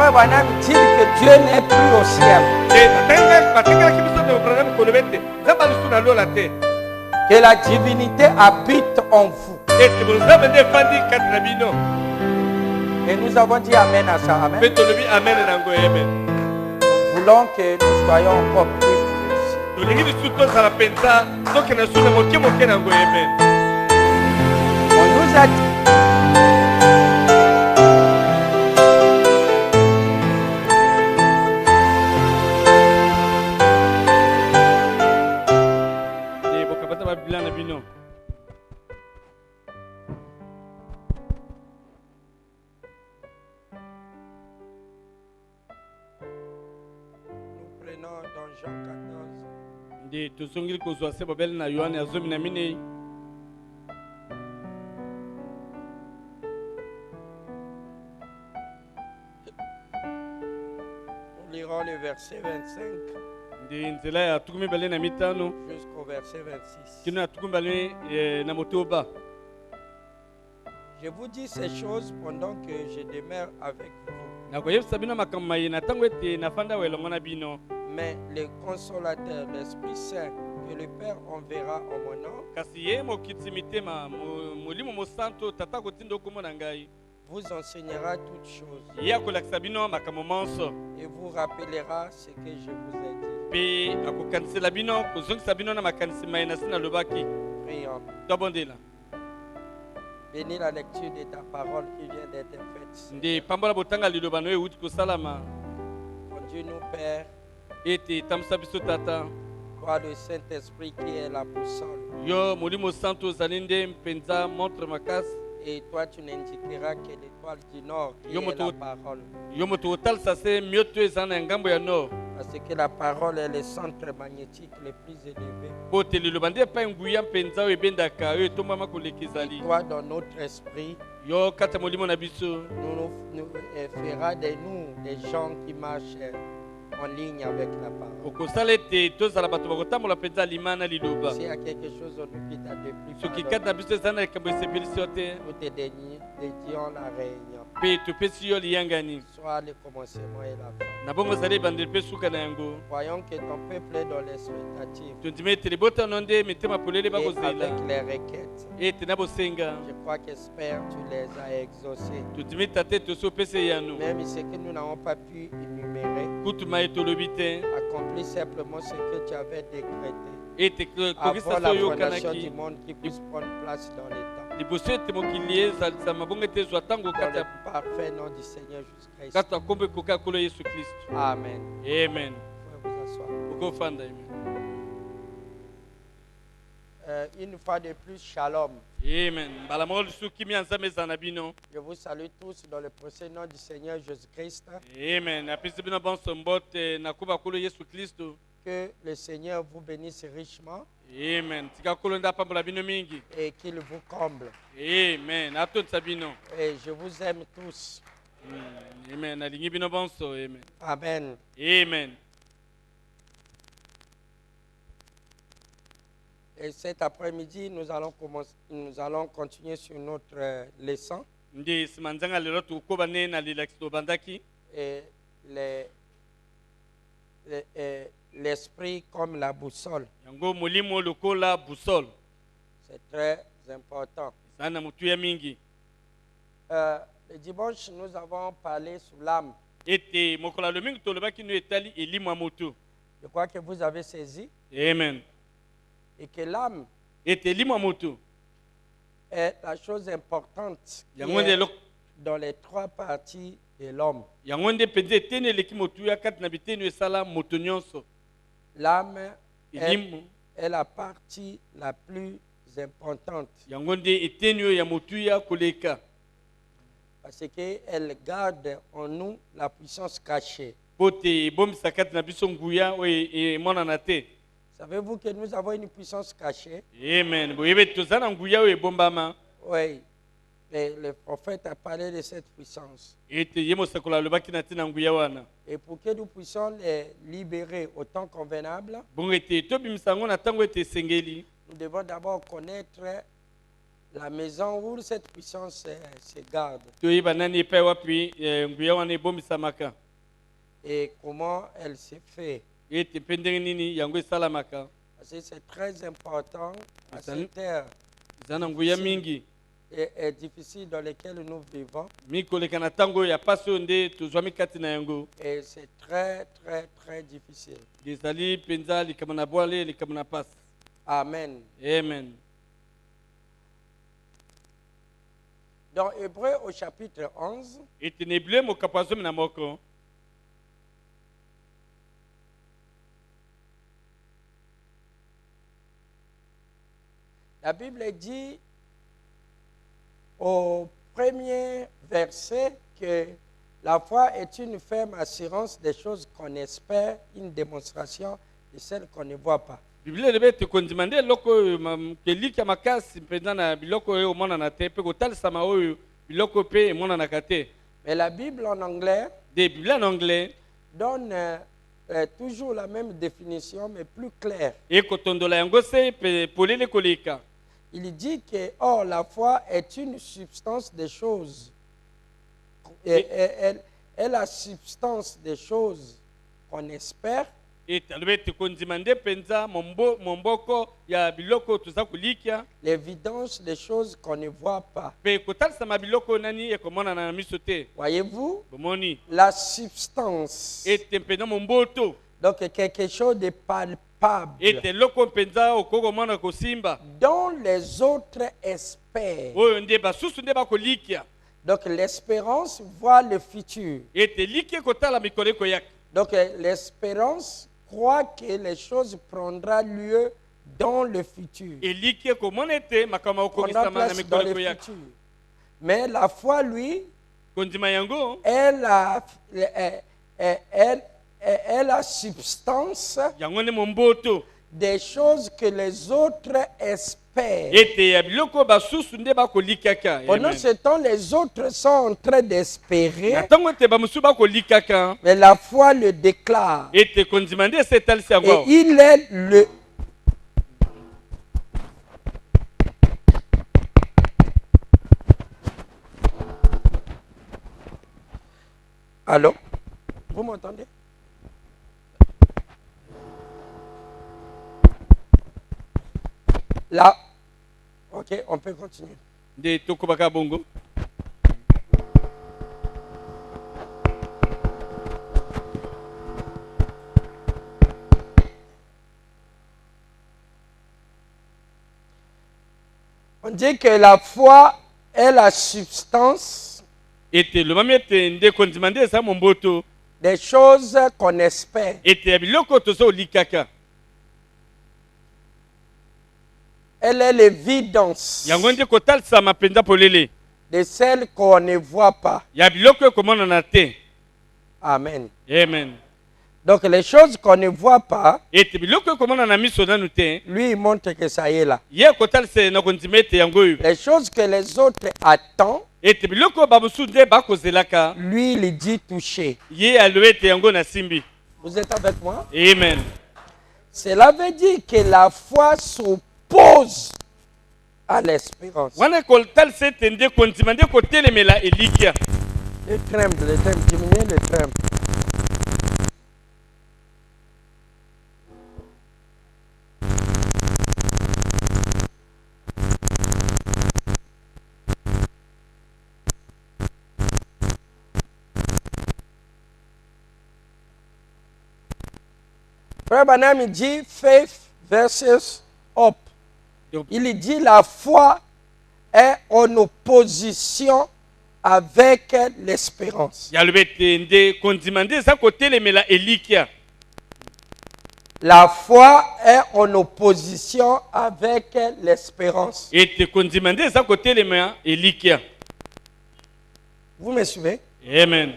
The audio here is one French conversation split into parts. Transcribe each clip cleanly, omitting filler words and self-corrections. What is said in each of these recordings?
frère Branham dit que Dieu n'est plus au ciel. Que la divinité habite en vous. Et nous avons dit Amen à ça. Amen. Nous voulons que nous soyons encore plus précis. On nous a dit dans Jean 14. Nous lirons le verset 25 jusqu'au verset 26. Je vous dis ces choses pendant que je demeure avec vous. Mais le consolateur, l'Esprit Saint, que le Père enverra en mon nom, vous enseignera toutes choses et vous rappellera ce que je vous ai dit. Prions. Bénis la lecture de ta parole qui vient d'être faite. Conduis-nous, Père. Toi, le Saint-Esprit qui est la boussole. Et toi, tu n'indiqueras que l'étoile du Nord qui est la parole. Parce que la parole est le centre magnétique le plus élevé. Et toi, dans notre esprit, nous fera de nous des gens qui marchent en ligne avec la parole. S'il y a quelque chose qui t'a déplu, nous te dédions la réunion. Soit le commencement et la fin. Voyons que ton peuple est dans l'expectative. Et avec les requêtes, je crois qu'espère tu les as exaucées. Même ce que nous n'avons pas pu énumérer, accomplis simplement ce que tu avais décrété avant la fondation du monde qui puisse prendre place dans les temps. Dans le parfait nom du Seigneur Jésus-Christ. Amen. Amen. Vous asseoir. Une fois de plus, shalom. Amen. Je vous salue tous dans le précieux nom du Seigneur Jésus-Christ. Amen. Que le Seigneur vous bénisse richement. Amen. Et qu'il vous comble. Amen. Et je vous aime tous. Amen. Amen. Amen. Et cet après-midi, nous allons continuer sur notre leçon. Et l'esprit comme la boussole. C'est très important. Le dimanche, nous avons parlé sur l'âme. Je crois que vous avez saisi. Amen. Et que l'âme est la chose importante qui est dans les trois parties de l'homme. L'âme est la partie la plus importante. Parce qu'elle garde en nous la puissance cachée. Savez-vous que nous avons une puissance cachée? Amen. Oui. Et le prophète a parlé de cette puissance. Et pour que nous puissions les libérer au temps convenable, nous devons d'abord connaître La maison où cette puissance se garde. Et comment elle se fait. Parce que c'est très important à cette terre et difficile dans laquelle nous vivons. Et c'est très, très, très difficile. Amen. Amen. Dans Hébreux au chapitre 11, la Bible dit au premier verset que la foi est une ferme assurance des choses qu'on espère, une démonstration de celles qu'on ne voit pas. Mais la Bible en anglais donne toujours la même définition, mais plus claire. Il dit que la foi est une substance des choses. Elle est la substance des choses qu'on espère. L'évidence des choses qu'on ne voit pas. Voyez-vous? La substance. Donc quelque chose de palpable. Dont les autres espèrent. Donc l'espérance voit le futur. Donc l'espérance croit que les choses prendront lieu dans le futur. Dans le futur. Mais la foi, lui, elle a la substance des choses que les autres espèrent. Pendant ce temps, les autres sont en train d'espérer, mais la foi le déclare. Et il est le... Allô? Vous m'entendez? Là, ok, on peut continuer. On dit que la foi est la substance des choses qu'on espère. Elle est l'évidence de celles qu'on ne voit pas. Amen. Amen. Donc les choses qu'on ne voit pas, lui il montre que ça y est là. Les choses que les autres attendent, lui il dit toucher. Vous êtes avec moi? Amen. Cela veut dire que la foi s'oppose à l'espérance. Le tremble, diminuez le tremble. Frère Branham il dit faith versus hope. Il dit la foi est en opposition avec l'espérance. La foi est en opposition avec l'espérance. Vous me suivez? Amen.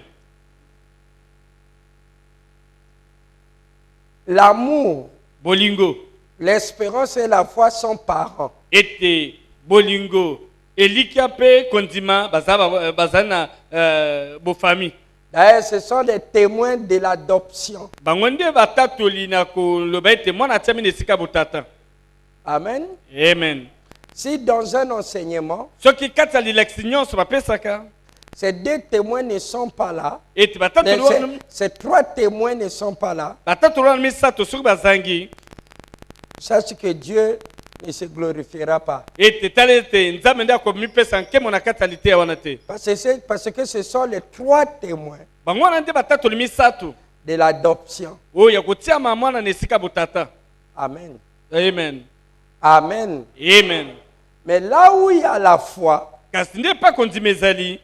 L'amour, bolingo, l'espérance et la foi sont parents. Et bolingo, elikiape kondima bazana bofami. D'ailleurs, ce sont des témoins de l'adoption. Amen. Amen. Amen. Si dans un enseignement, soki kati ya lilaksi nyonso bapesaka ces deux témoins ne sont pas là, ete mais ces trois témoins ne sont pas là, batatolo wana misato soki bazangi sache que Dieu ne se glorifiera pas. ete tala ete nzambe nde akomipesa nkemo na kati ya liteya wana te Parce que ce sont les trois témoins bango wana nde batatoli misato de l'adoption. oyo ya kotiama mwana na esika botata. Amen. Amen. Amen. Amen. Mais là où il y a la foi, kasi nde pa kondima ezali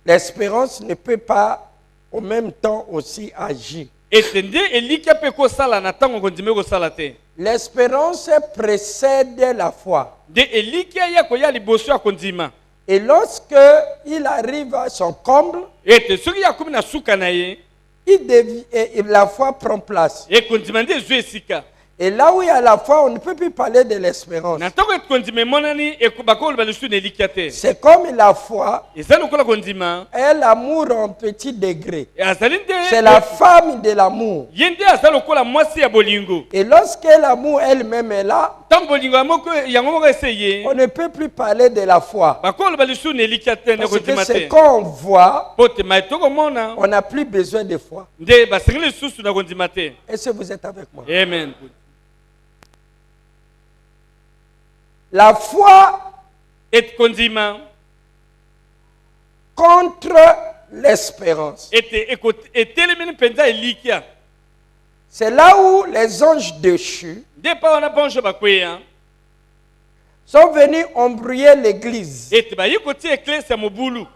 l'espérance ne peut pas en même temps aussi agir. ete nde elikya mpe kosala na ntango kondima ekosala te. L'espérance précède la foi. nde elikya ya koya liboso ya kondima. Et lorsque il arrive à son comble, ete soki yakomi na suka na ye et la foi prend place. ekondima nde ezwa esika. Et là où il y a la foi, on ne peut plus parler de l'espérance. na ntango ete kondima emonani bakoloba lisusu na elikya te. C'est comme la foi eza lokola kondima est l'amour en petit degré. azali nde C'est la femme de l'amour. ye nde aza lokola mwasi ya bolingo. Et lorsque l'amour elle-même est là, ntango bolingo yango moko eseye on ne peut plus parler de la foi. bakoloba lisusu na elikya te na Parce que kondima ce te qu'on voit, po te mai tokomona on n'a plus besoin de foi. nde basengeli lisusu na kondima te. Est-ce que vous êtes avec moi? Amen. La foi ete kondima contre l'espérance. etelemini mpenza elikya. C'est là où les anges déchus nde pa wana banjo bakweya sont venus embrouiller l'église. ete bayi kotia eklese ya mobulu.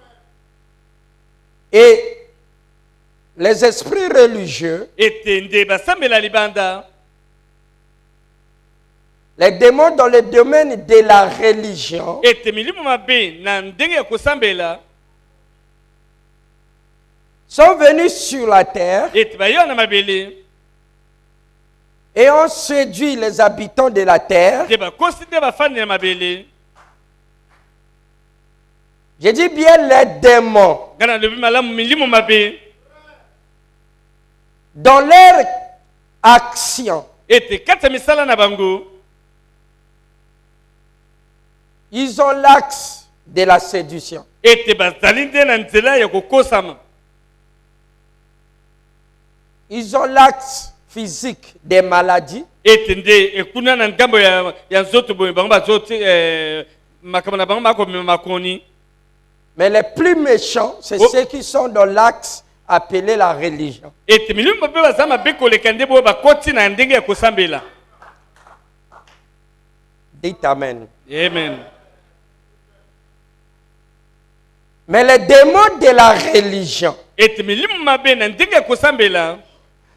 Et les esprits religieux, ete nde basambela libanda les démons dans le domaine de la religion, ete milimo mabe na ndenge ya kosambela sont venus sur la terre ete bayo na mabele et ont séduit les habitants de la terre. nde bakosi nde bafandi na mabele. Je dis bien les démons. nga na lobi malamu milimo mabe Dans leur action, ete kati ya misala na bango ils ont l'axe de la séduction. ete bazali nde na nzela ya kokosama. Ils ont l'axe physique des maladies. ete nde ekuna na ngambo ya nzoto boye bango bazoti makambo na bango bakomema makoni. Mais les plus méchants, c'est ceux qui sont dans l'axe appelé la religion. ete milimo mabe baza mabe koleka nde boyo bakoti na ndenge ya kosambela. Dites Amen. Amen. Mais les démons de la religion, ete milimo mabe na ndenge ya kosambela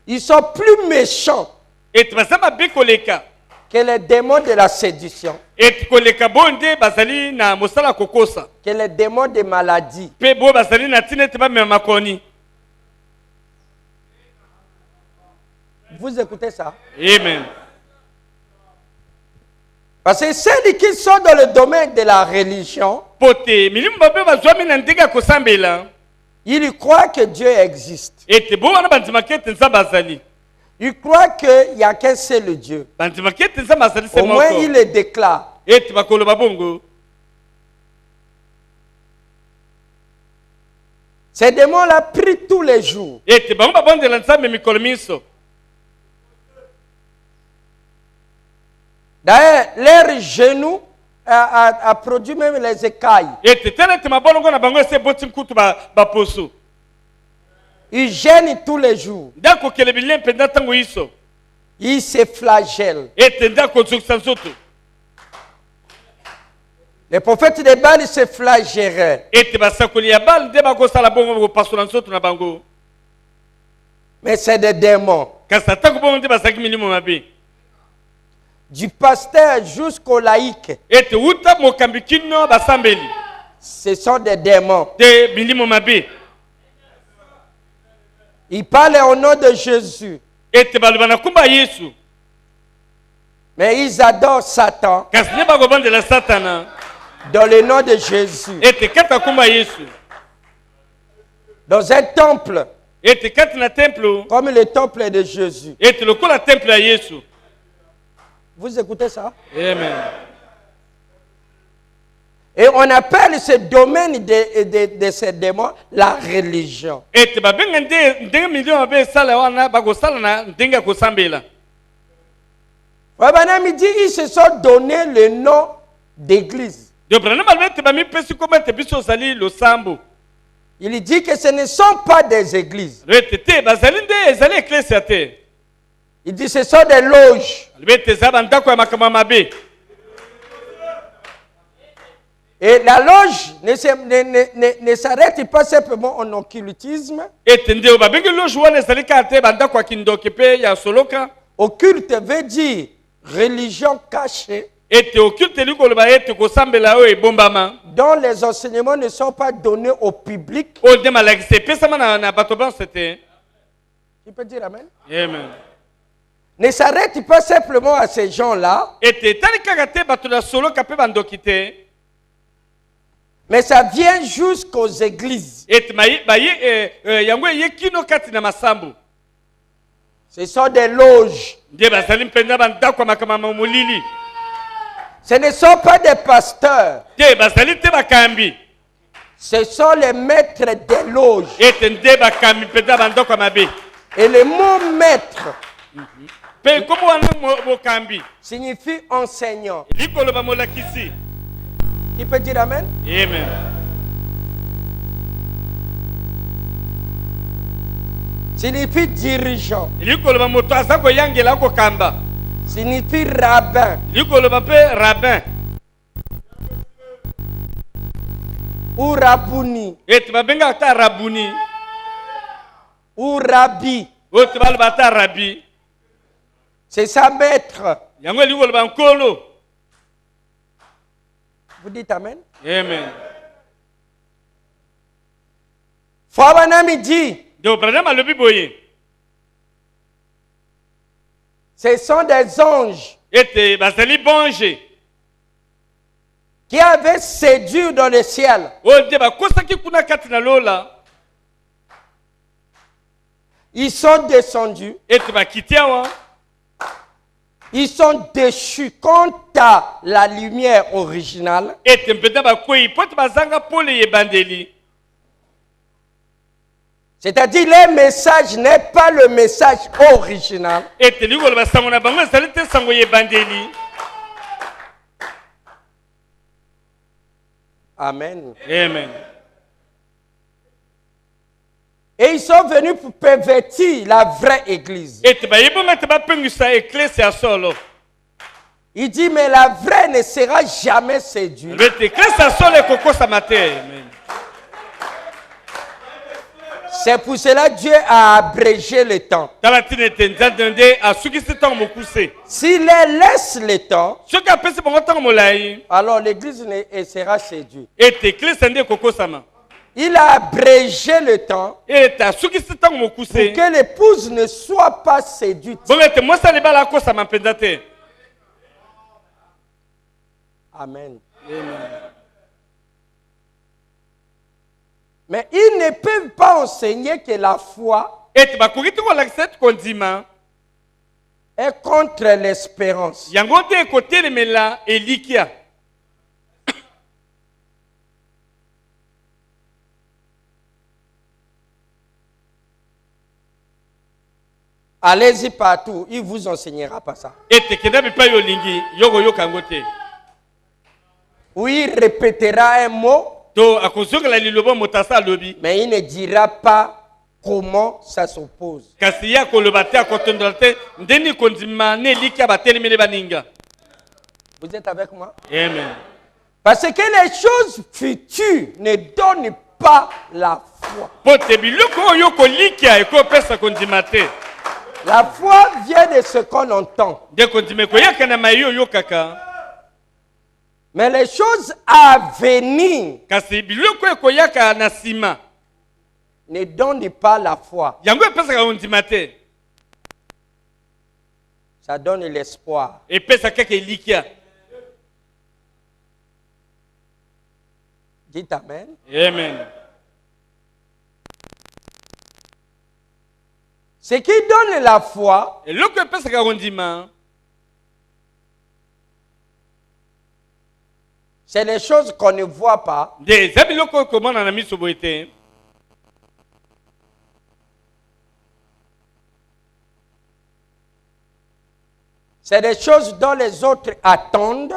ils sont plus méchants ete baza mabe koleka que les démons de la séduction, ete koleka boyo nde bazali na mosala kokosa que les démons de maladie. mpe boyo bazali na ntina ete bamema makoni. Vous écoutez ça? Amen. Parce que ceux qui sont dans le domaine de la religion, pote milimo mabe bazwami na ndenge ya kosambela ils croient que Dieu existe. ete boyo wana bandimaki ete nzambe azali. Ils croient qu'il n'y a qu'un seul Dieu. bandimaki ete nzambe azali se Au moins, moko ils le déclarent. ete bakoloba bongo. Ces démons-là prient tous les jours. ete bango babondela nzambe mikolo miso. D'ailleurs, leur genou a produit même les écailles. ete tala ete mabolongo na bango ese eboti nkutu baposo. Ils gênent tous les jours. nde akokele bilei mpenza ntango iso Ils se flagellent. ete nde akozokisa nzoto. Les prophètes de Baal se flagelleraient. ete basakoli ya bale nde bakosala bongo kopasola nzoto na bango. Mais c'est des démons. kasi atako bongo nde bazalaki milimo mabe. Du pasteur jusqu'au laïc, ete uta mokambi kino basambeli ce sont des démons. nde milimo mabe. Ils parlent au nom de Jésus. ete baloba na nkombo ya yesu Mais ils adorent Satan kasi nde bakobandela satana dans le nom de Jésus. ete kati ya nkombo ya yesu. Dans un temple, ete kati na temple comme le temple de Jésus. ete lokola temple ya yesu. Vous écoutez ça? Amen. Et on appelle ce domaine de ces démons la religion. Branham dit ils se sont donné le nom d'église. Il dit que ce ne sont pas des églises. Il dit ce sont des loges. Et la loge ne s'arrête pas simplement en occultisme. Occulte veut dire religion cachée, dont les enseignements ne sont pas donnés au public. Tu peux dire amen? Amen. Ne s'arrête pas simplement à ces gens-là, mais ça vient jusqu'aux églises. Ce sont des loges. Ce ne sont pas des pasteurs. Ce sont les maîtres des loges. Et le mot maître signifie enseignant. Qui peut dire amen? Amen. Signifie dirigeant. Signifie rabbin. Ou rabouni. Ou rabbi. C'est ça maître. Vous dites amen? Amen. Frère Branham dit, ce sont des anges qui avaient séduit dans le ciel. Ils sont descendus. Ils sont déchus quant à la lumière originale. C'est-à-dire, le message n'est pas le message original. Amen. Amen. Et ils sont venus pour pervertir la vraie église. Il dit, mais la vraie ne sera jamais séduite. C'est pour cela que Dieu a abrégé le temps. S'il laisse le temps, alors l'église ne sera séduite. Il a abrégé le temps pour que l'épouse ne soit pas séduite. Amen. Mais ils ne peuvent pas enseigner que la foi est contre l'espérance. Allez-y partout, il ne vous enseignera pas ça. Ou il répétera un mot, mais il ne dira pas comment ça s'oppose. Vous êtes avec moi? Amen. Parce que les choses futures ne donnent pas la foi. La foi vient de ce qu'on entend. Mais les choses à venir ne donnent pas la foi. Ça donne l'espoir. Dites amen. Amen. Ce qui donne la foi, C'est des choses qu'on ne voit pas. C'est des choses dont les autres attendent.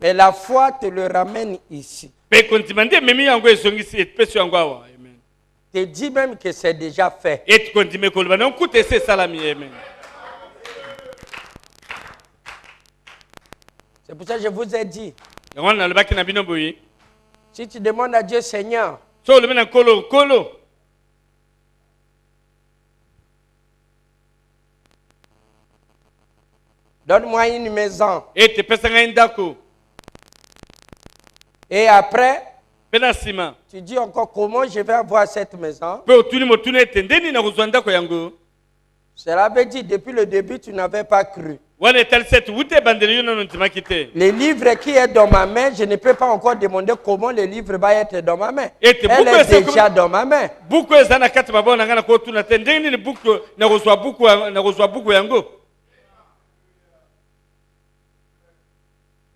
Et la foi te le ramène ici. Te dis même que c'est déjà fait. C'est pour ça que je vous ai dit. Si tu demandes à Dieu, Seigneur, donne-moi une maison. Et après, tu dis encore comment je vais avoir cette maison. Cela veut dire depuis le début, tu n'avais pas cru. Le livre qui est dans ma main, je ne peux pas encore demander comment le livre va être dans ma main. Elle est déjà dans ma main.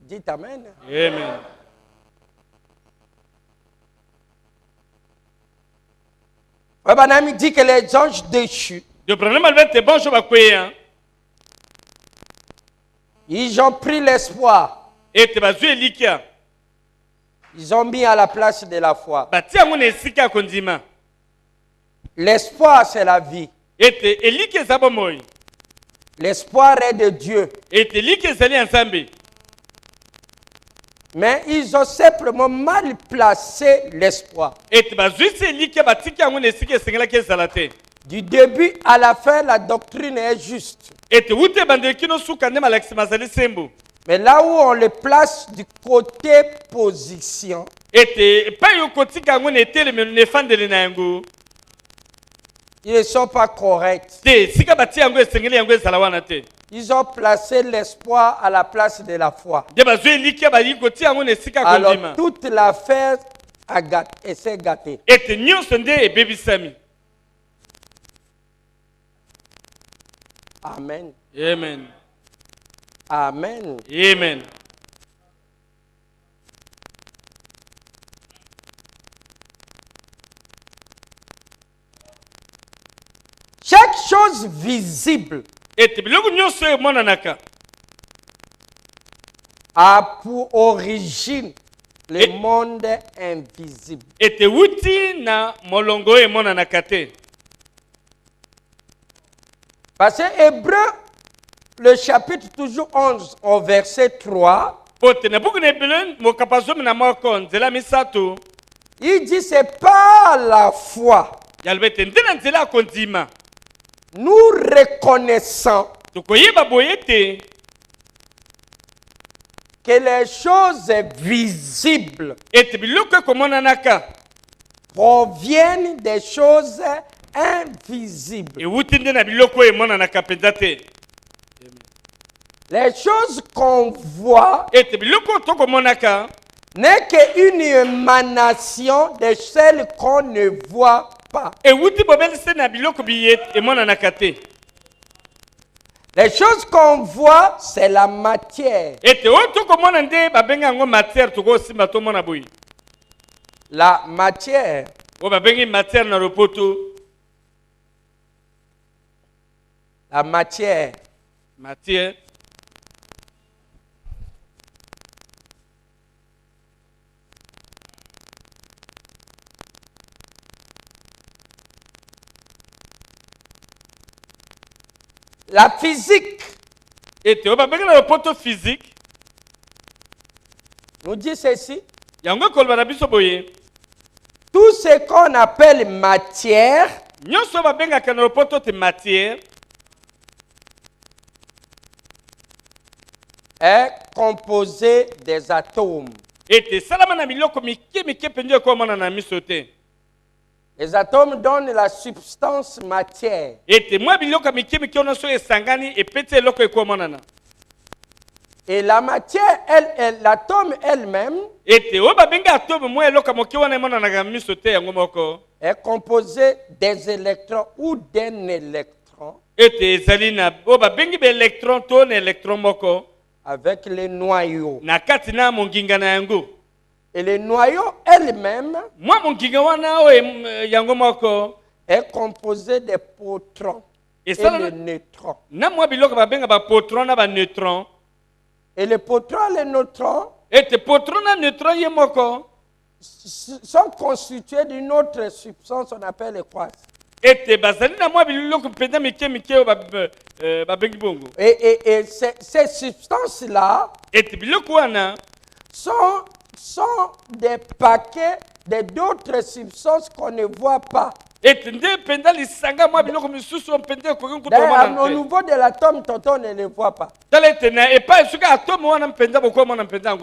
Dites Amen. Amen. Rabbanami dit que les anges déchus, ils ont pris l'espoir. Ils ont mis à la place de la foi. L'espoir, c'est la vie. L'espoir est de Dieu. Mais ils ont simplement mal placé l'espoir. Du début à la fin, la doctrine est juste. Mais là où on le place du côté position, ils ne sont pas corrects. Ils ont placé l'espoir à la place de la foi. Alors toute l'affaire s'est gâtée. Amen. Amen. Amen. Amen. Chaque chose visible a pour origine le monde invisible. Parce que Hébreu, le chapitre toujours 11, au verset 3, il dit c'est pas la foi. Nous reconnaissons que les choses visibles proviennent des choses invisibles. Les choses qu'on voit n'est qu'une émanation de celles qu'on ne voit pas. Les choses qu'on voit, c'est la matière. La matière. La matière. La physique nous dit ceci. Tout ce qu'on appelle matière est composé des atomes. Les atomes donnent la substance matière. Et la matière, l'atome elle-même est composé des électrons ou d'un électron avec les noyaux. Na kati na monginga na yango. Et les noyaux elles-mêmes Moi monginga wana o yango moko est composé des protons et des neutrons. Na moi biloko ba benga ba protons na ba neutrons. Et les protons et les neutrons Et te protons na neutrons ye moko sont constitués d'une autre substance, on appelle les quarks. Et bazali na moi biloko penda mike mike o ba bengi bongo. Et ces substances-là biloko wana sont des paquets d'autres substances qu'on ne voit pas. D'ailleurs, au niveau de l'atome, on ne les voit pas.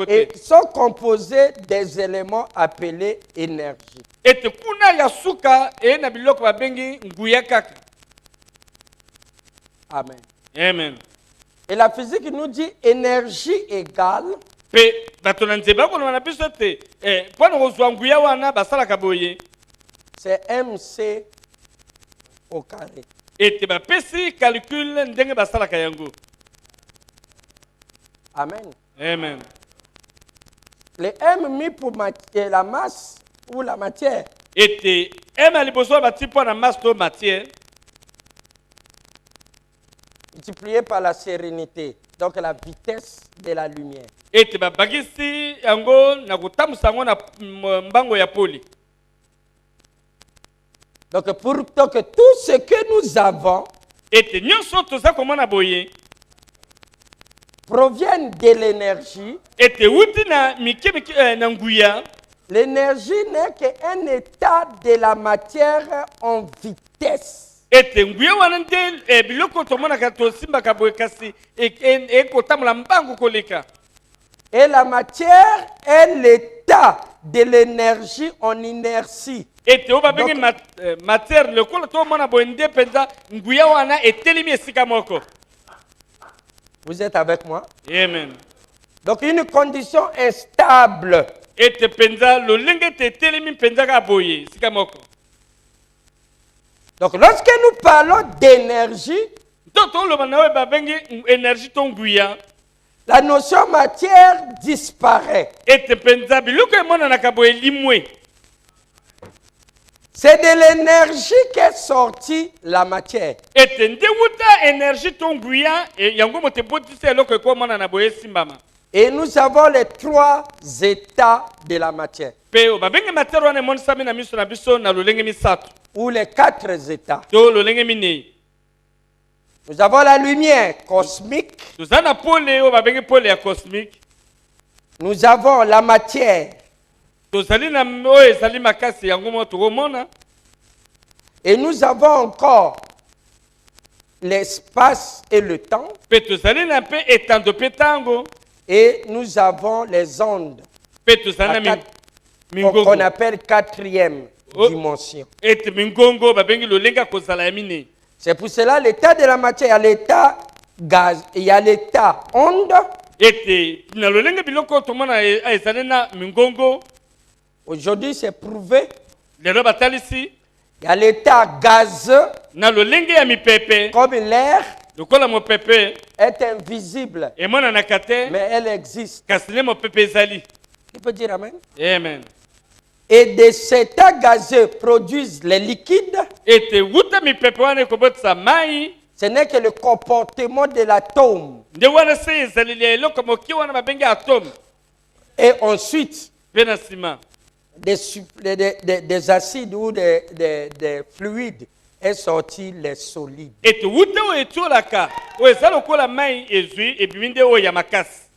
Et sont composés des éléments appelés énergie. Amen. Amen. Et la physique nous dit énergie égale c'est MC au carré. Amen. Amen. Les M mis pour la masse ou la matière. Multiplié par la sérénité, donc la vitesse de la lumière. Donc tout ce que nous avons provient de l'énergie. L'énergie n'est qu'un état de la matière en vitesse. Et la matière est l'état de l'énergie en inertie. Vous êtes avec moi? Amen. Donc une condition instable. Donc lorsque nous parlons d'énergie, la notion matière disparaît. C'est de l'énergie qu'est sortie la matière. Et nous avons les trois états de la matière. Ou les quatre états. Nous avons la lumière cosmique. Nous avons la matière. Et nous avons encore l'espace et le temps. Et nous avons les ondes. Qu'on appelle quatrième dimension. C'est pour cela l'état de la matière, il y a l'état gaz, il y a l'état onde. Aujourd'hui, c'est prouvé. Il y a l'état gazeux, comme l'air est invisible, mais elle existe. Tu peux dire amen? Amen. Et de cet état gazeux produisent les liquides. Ce n'est que le comportement de l'atome. Et ensuite, des acides ou des fluides est sorti les solides.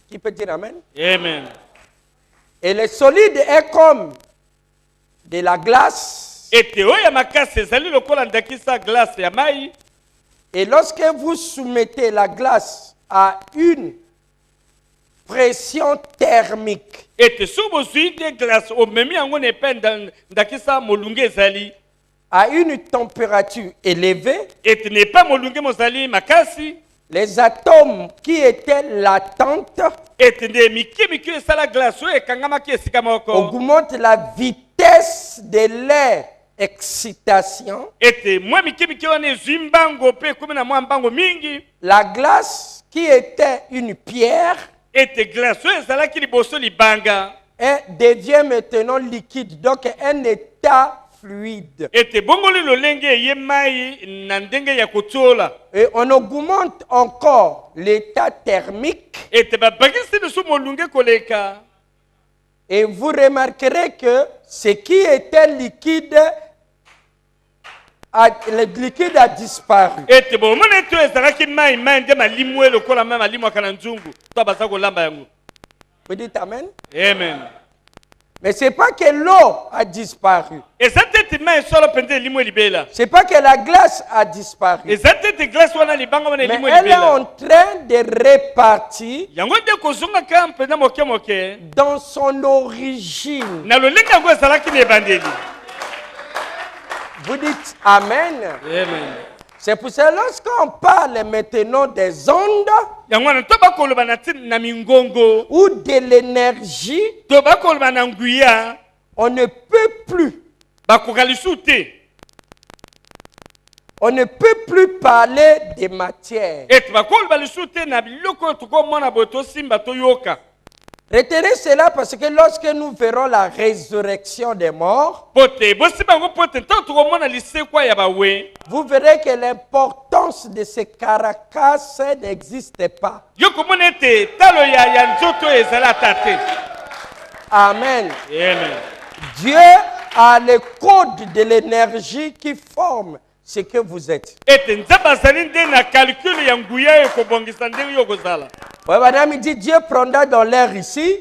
Qui peut dire amen? Amen. Et les solides est comme de la glace. Et lorsque vous soumettez la glace à une pression thermique, à une température élevée, les atomes qui étaient latentes augmentent la vitesse de leur excitation. La glace qui était une pierre ete glace oyo ezalaki liboso libanga devient maintenant liquide, donc un état fluide. ete bongoli lolenge eye mai na ndenge ya kotiola Et on augmente encore l'état thermique. ete babakisi lisu molunge koleka. Et vous remarquerez que ce qui était liquide, le liquide a disparu. ete bomona ete oyo ezalaki mai nde malimu lokola mai malimwaka na nzungu to baza kolamba yango. Vous dites amen? Amen. Mais ce n'est pas que l'eau a disparu. Ce n'est pas que la glace a disparu. Mais elle est en train de repartir dans son origine. Vous dites amen. Amen. C'est pour ça que lorsqu'on parle maintenant des ondes ou de l'énergie, on ne peut plus. On ne peut plus parler de matière. Retenez cela parce que lorsque nous verrons la résurrection des morts, vous verrez que l'importance de ces carcasses n'existe pas. Amen. Amen. Dieu a le code de l'énergie qui forme ce que vous êtes. Oui, madame, il dit Dieu prendra dans l'air ici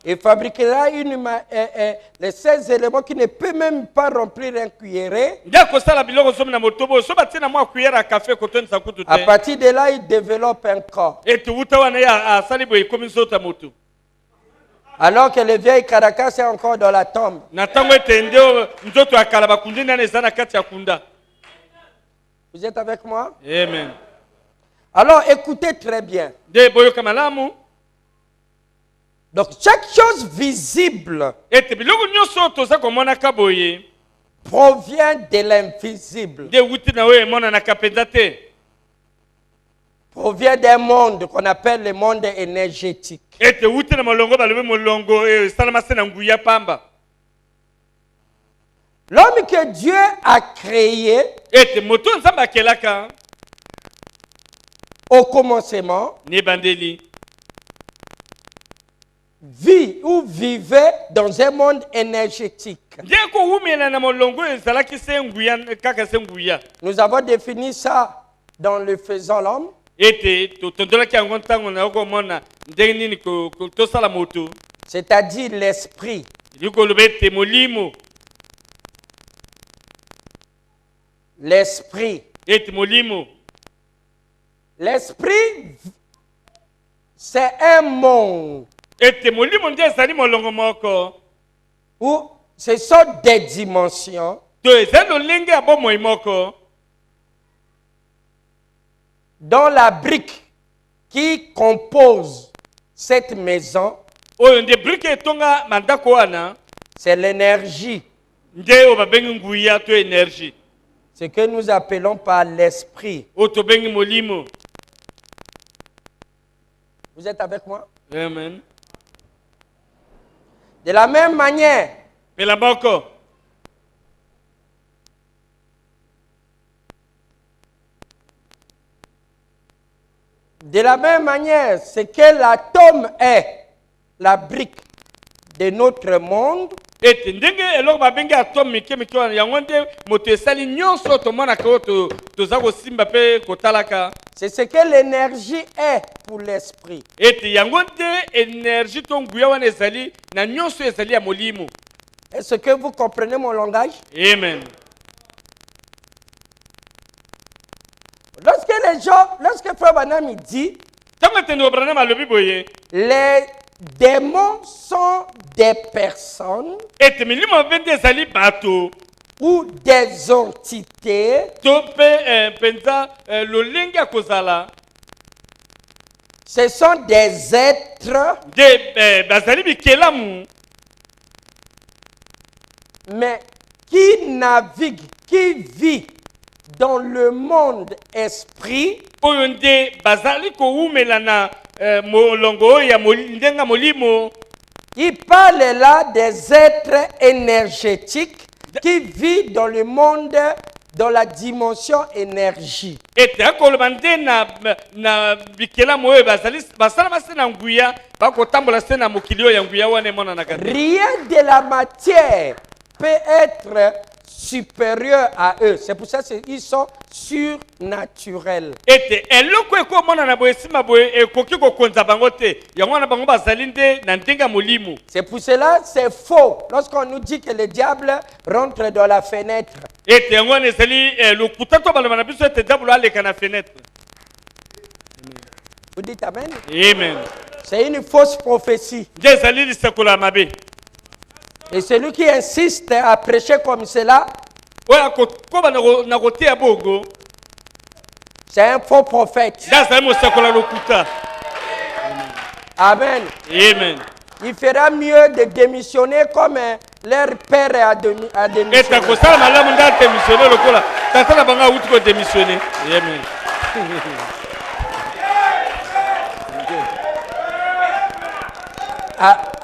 et fabriquera les 16 éléments qui ne peuvent même pas remplir un cuillerée. À partir de là, il développe un corps. Alors que le vieil Caracas est encore dans la tombe. Vous êtes avec moi? Amen. Alors écoutez très bien. Donc chaque chose visible provient de l'invisible. Provient d'un monde qu'on appelle le monde énergétique. L'homme que Dieu a créé au commencement vit ou vivait dans un monde énergétique. Nous avons défini ça dans le faisant l'homme. C'est-à-dire l'esprit. L'esprit. L'esprit, c'est un monde où ce sont des dimensions dont la brique qui compose cette maison, c'est l'énergie. Ce que nous appelons par l'esprit. Vous êtes avec moi? Amen. De la même manière, ce que l'atome est, la brique de notre monde, c'est ce que l'énergie est pour l'esprit. Est-ce que vous comprenez mon langage? Amen. Lorsque Frère Branham dit, les démons sont des personnes ou des entités ce sont des êtres mais qui naviguent, qui vivent dans le monde esprit oyo nde bazali koumela na molongo ya ndenga molimo. Il parle là des êtres énergétiques qui vivent dans le monde, dans la dimension énergie. Ete akoloba nde na bikela moyo bazali basala base na nguya bakotambola se na mokili oyo ya nguya wana emonanaka te. Rien de la matière peut être supérieur à eux. C'est pour ça qu'ils sont surnaturels. Ete eloko ekomona na boye sima boye ekoki kokonza bango te yango na bango bazali nde na ndenga molimo. C'est pour cela c'est faux lorsqu'on nous dit que le diable rentre dans la fenêtre. Ete yango na ezali lokuta to baloba na biso ete diable aleka na fenêtre. Vous dites amen? Amen. C'est une fausse prophétie. Nde ezali lisekolo ya mabe. Et celui qui insiste à prêcher comme cela, c'est un faux prophète. Amen. Amen. Il fera mieux de démissionner comme leur père a démissionné.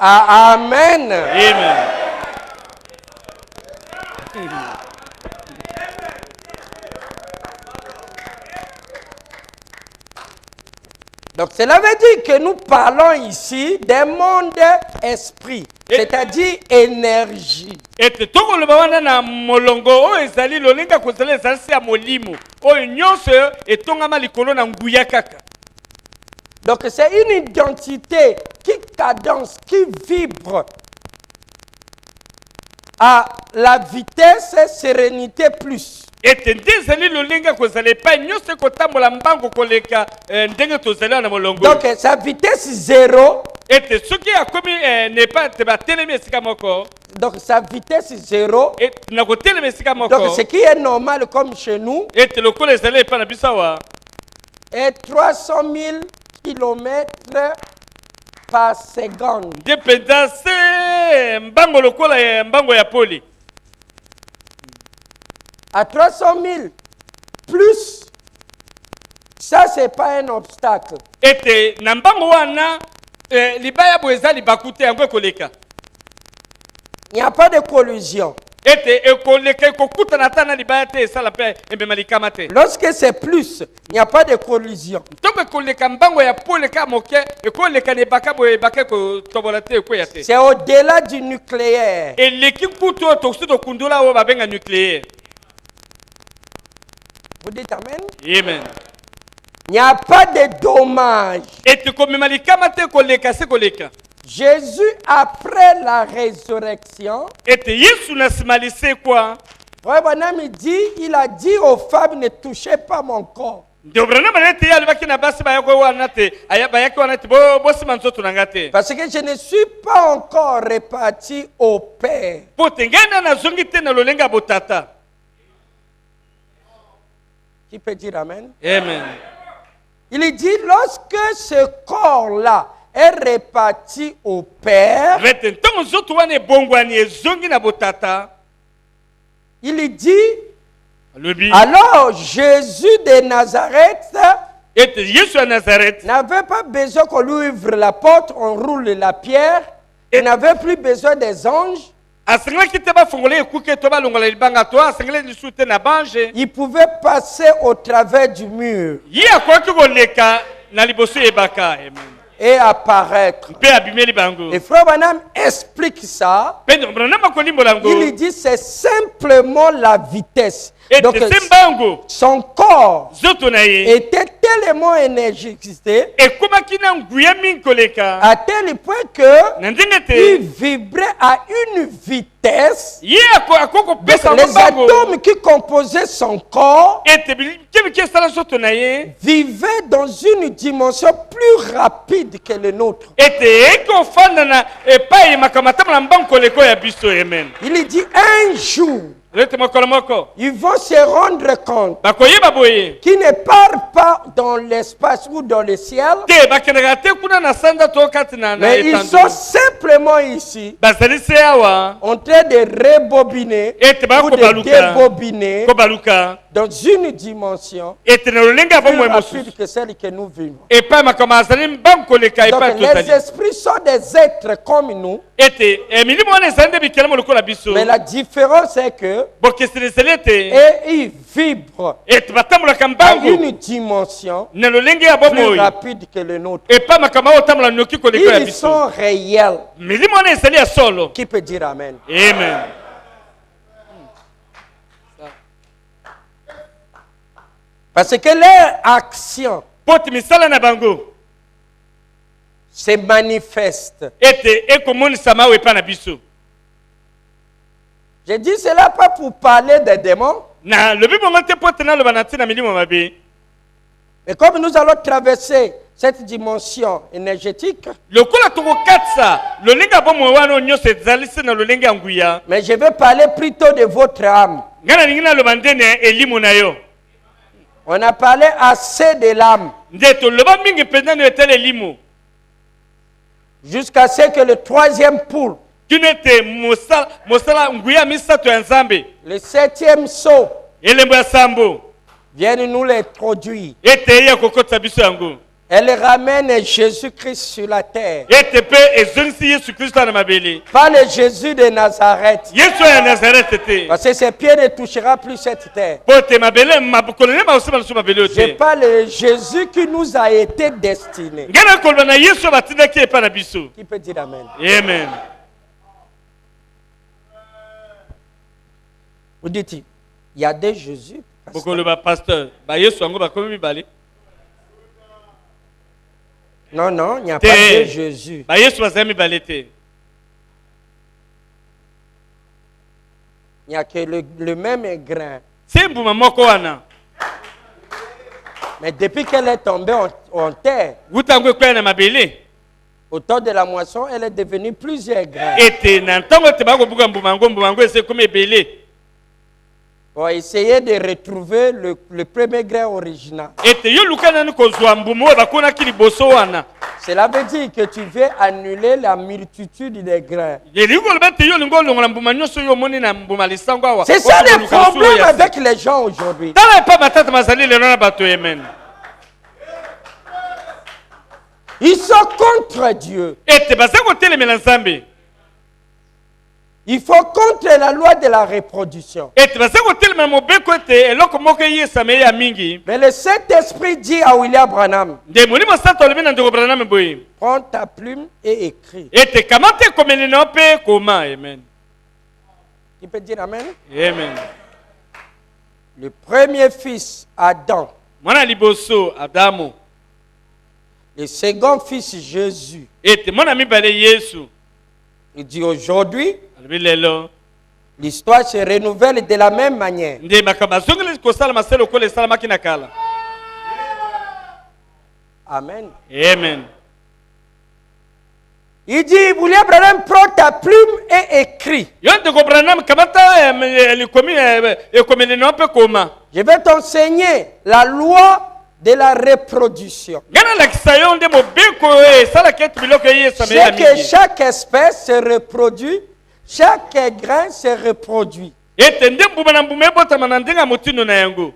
Amen. Amen. Donc cela veut dire que nous parlons ici d'un monde esprit, c'est-à-dire énergie. Donc c'est une identité qui cadence, qui vibre à la vitesse sérénité plus. Donc sa vitesse 0. Donc sa vitesse 0. Donc ce qui est normal comme chez nous est 300 000 kilomètres par seconde. À 300 000 plus, ça c'est pas un obstacle. Il n'y a pas de collision. Lorsque c'est plus, il n'y a pas de collision. C'est au-delà du nucléaire. Vous dites amen? Amen. Il n'y a pas de dommage. Jésus, après la résurrection, il a dit aux femmes, ne touchez pas mon corps. Parce que je ne suis pas encore reparti au Père. Qui peut dire amen? Amen. Il dit, lorsque ce corps-là est reparti au Père, il dit, alors Jésus de Nazareth n'avait pas besoin qu'on lui ouvre la porte, on roule la pierre, il n'avait plus besoin des anges. Il pouvait passer au travers du mur et apparaître. Et Frère Branham explique ça. Il dit c'est simplement la vitesse. Donc son corps était tellement énergisé à tel point que il vibrait à une vitesse. Les atomes qui composaient son corps vivaient dans une dimension plus rapide que le nôtre. Il dit un jour, ils vont se rendre compte qu'ils ne partent pas dans l'espace ou dans le ciel, mais ils sont simplement ici en train de rebobiner ou de débobiner dans une dimension ete na lolenge ya plus bomoi rapide mosusu que celle que nous vivons. epai makambo azali mbankoleka Donc epai les tozali esprits sont des êtres comme nous, ete milimo wana ezali nde bikelamu lokola biso mais la différence est que bokeseni ezali ete et ils vibrent ete batambolaka à mbango une dimension na lolenge ya plus bomoi rapide que le nôtre. epai makambo ayo otambola noki koleka ya Ils biso sont réels. milimo wana ezali ya solo. Qui peut dire amen? Amen. Parce que leur action poti misala na bango se manifeste. ete ekomonisama awa epai na biso. Je dis cela pas pour parler des démons, na lobi bongo te po te naloba na ntina milimo mabe mais comme nous allons traverser cette dimension énergétique, lokola tokokatisa lolenge ya bomoi wana oyo nyonso ezali se na lolenge ya nguya mais je vais parler plutôt de votre âme. ngai nalingi naloba ndene ya elimu na yo. On a parlé assez de l'âme nde toloba mingi mpenza no etala elimu jusqu'à ce que le troisième poule, kino ete mosala nguya misato ya nzambe le septième sceau, elembo ya sambo vienne nous les produire. ete eya kokotisa biso yango Elle ramène Jésus-Christ sur la terre. ete mpe ezongisi yesu kristo na mabele Pas le Jésus de Nazareth. yesu oyo ya nazarete te Parce que ses pieds ne touchera plus cette terre. po te mabele makolo ne bakosima liso mabele oyo Je te parle de Jésus qui nous a été destiné. ngai nakoloba na yesu oyo batindaki epai na biso. Qui peut dire amen? Amen. Vous dites, il y a des Jésus. bokoloba pasteur bayesu yango bakomi mibale Non, non, il n'y a pas de Jésus. bayesu bazali mibale te. Il n'y a que le même grain. se mbuma moko wana Mais depuis qu'elle est tombée en terre, wuta yango ekwea na mabele au temps de la moisson, elle est devenue plusieurs grains. ete na ntango ete bakobuka mbuma yango ese ekomi ebele. On va essayer de retrouver le premier grain original. ete yo luka nani kozwa mbuma oyo bakonaki liboso wana. Cela veut dire que tu veux annuler la multitude des grains. elingi koloba ete yo olingi olongola mbuma nyonso oyo omoni na mbuma lisango awa. C'est ça le problème avec les gens aujourd'hui. tala epa matata bazali lelo na bato. Amen. Ils sont contre Dieu. ete baza kotelemela nzambe Il faut contre la loi de la reproduction. ete baza kotelemela mobeko ete eloko moko eyesama ye ya mingi. Mais le Saint-Esprit dit à William Branham, nde molimo santo alobi na ndeko braname boye prends ta plume et écris. ete kamata ekomeli na yo mpe koma. Amen. Tu peux dire amen? Amen. Le premier fils, Adam. mwana liboso adamu Le second fils, Jésus. ete mwana mibale yesu Il dit aujourd'hui, alobi lelo l'histoire se renouvelle de la même manière. nde makambo azongeli kosalama se lokola esalamaki na kala. Amen. Amen. Il dit, William Branham, prends ta plume et écris. yo ndeko branam kamata ekomeli na yo mpe koma. Je vais t'enseigner la loi de la reproduction. ngai nalakisa yo nde mobeko oyo esalaki ete biloko eyesama ye ya C'est que mingi. chaque espèce se reproduit, chaque grain se reproduit. ete nde mbuma na mbuma ebotama na ndenge ya motindo na yango.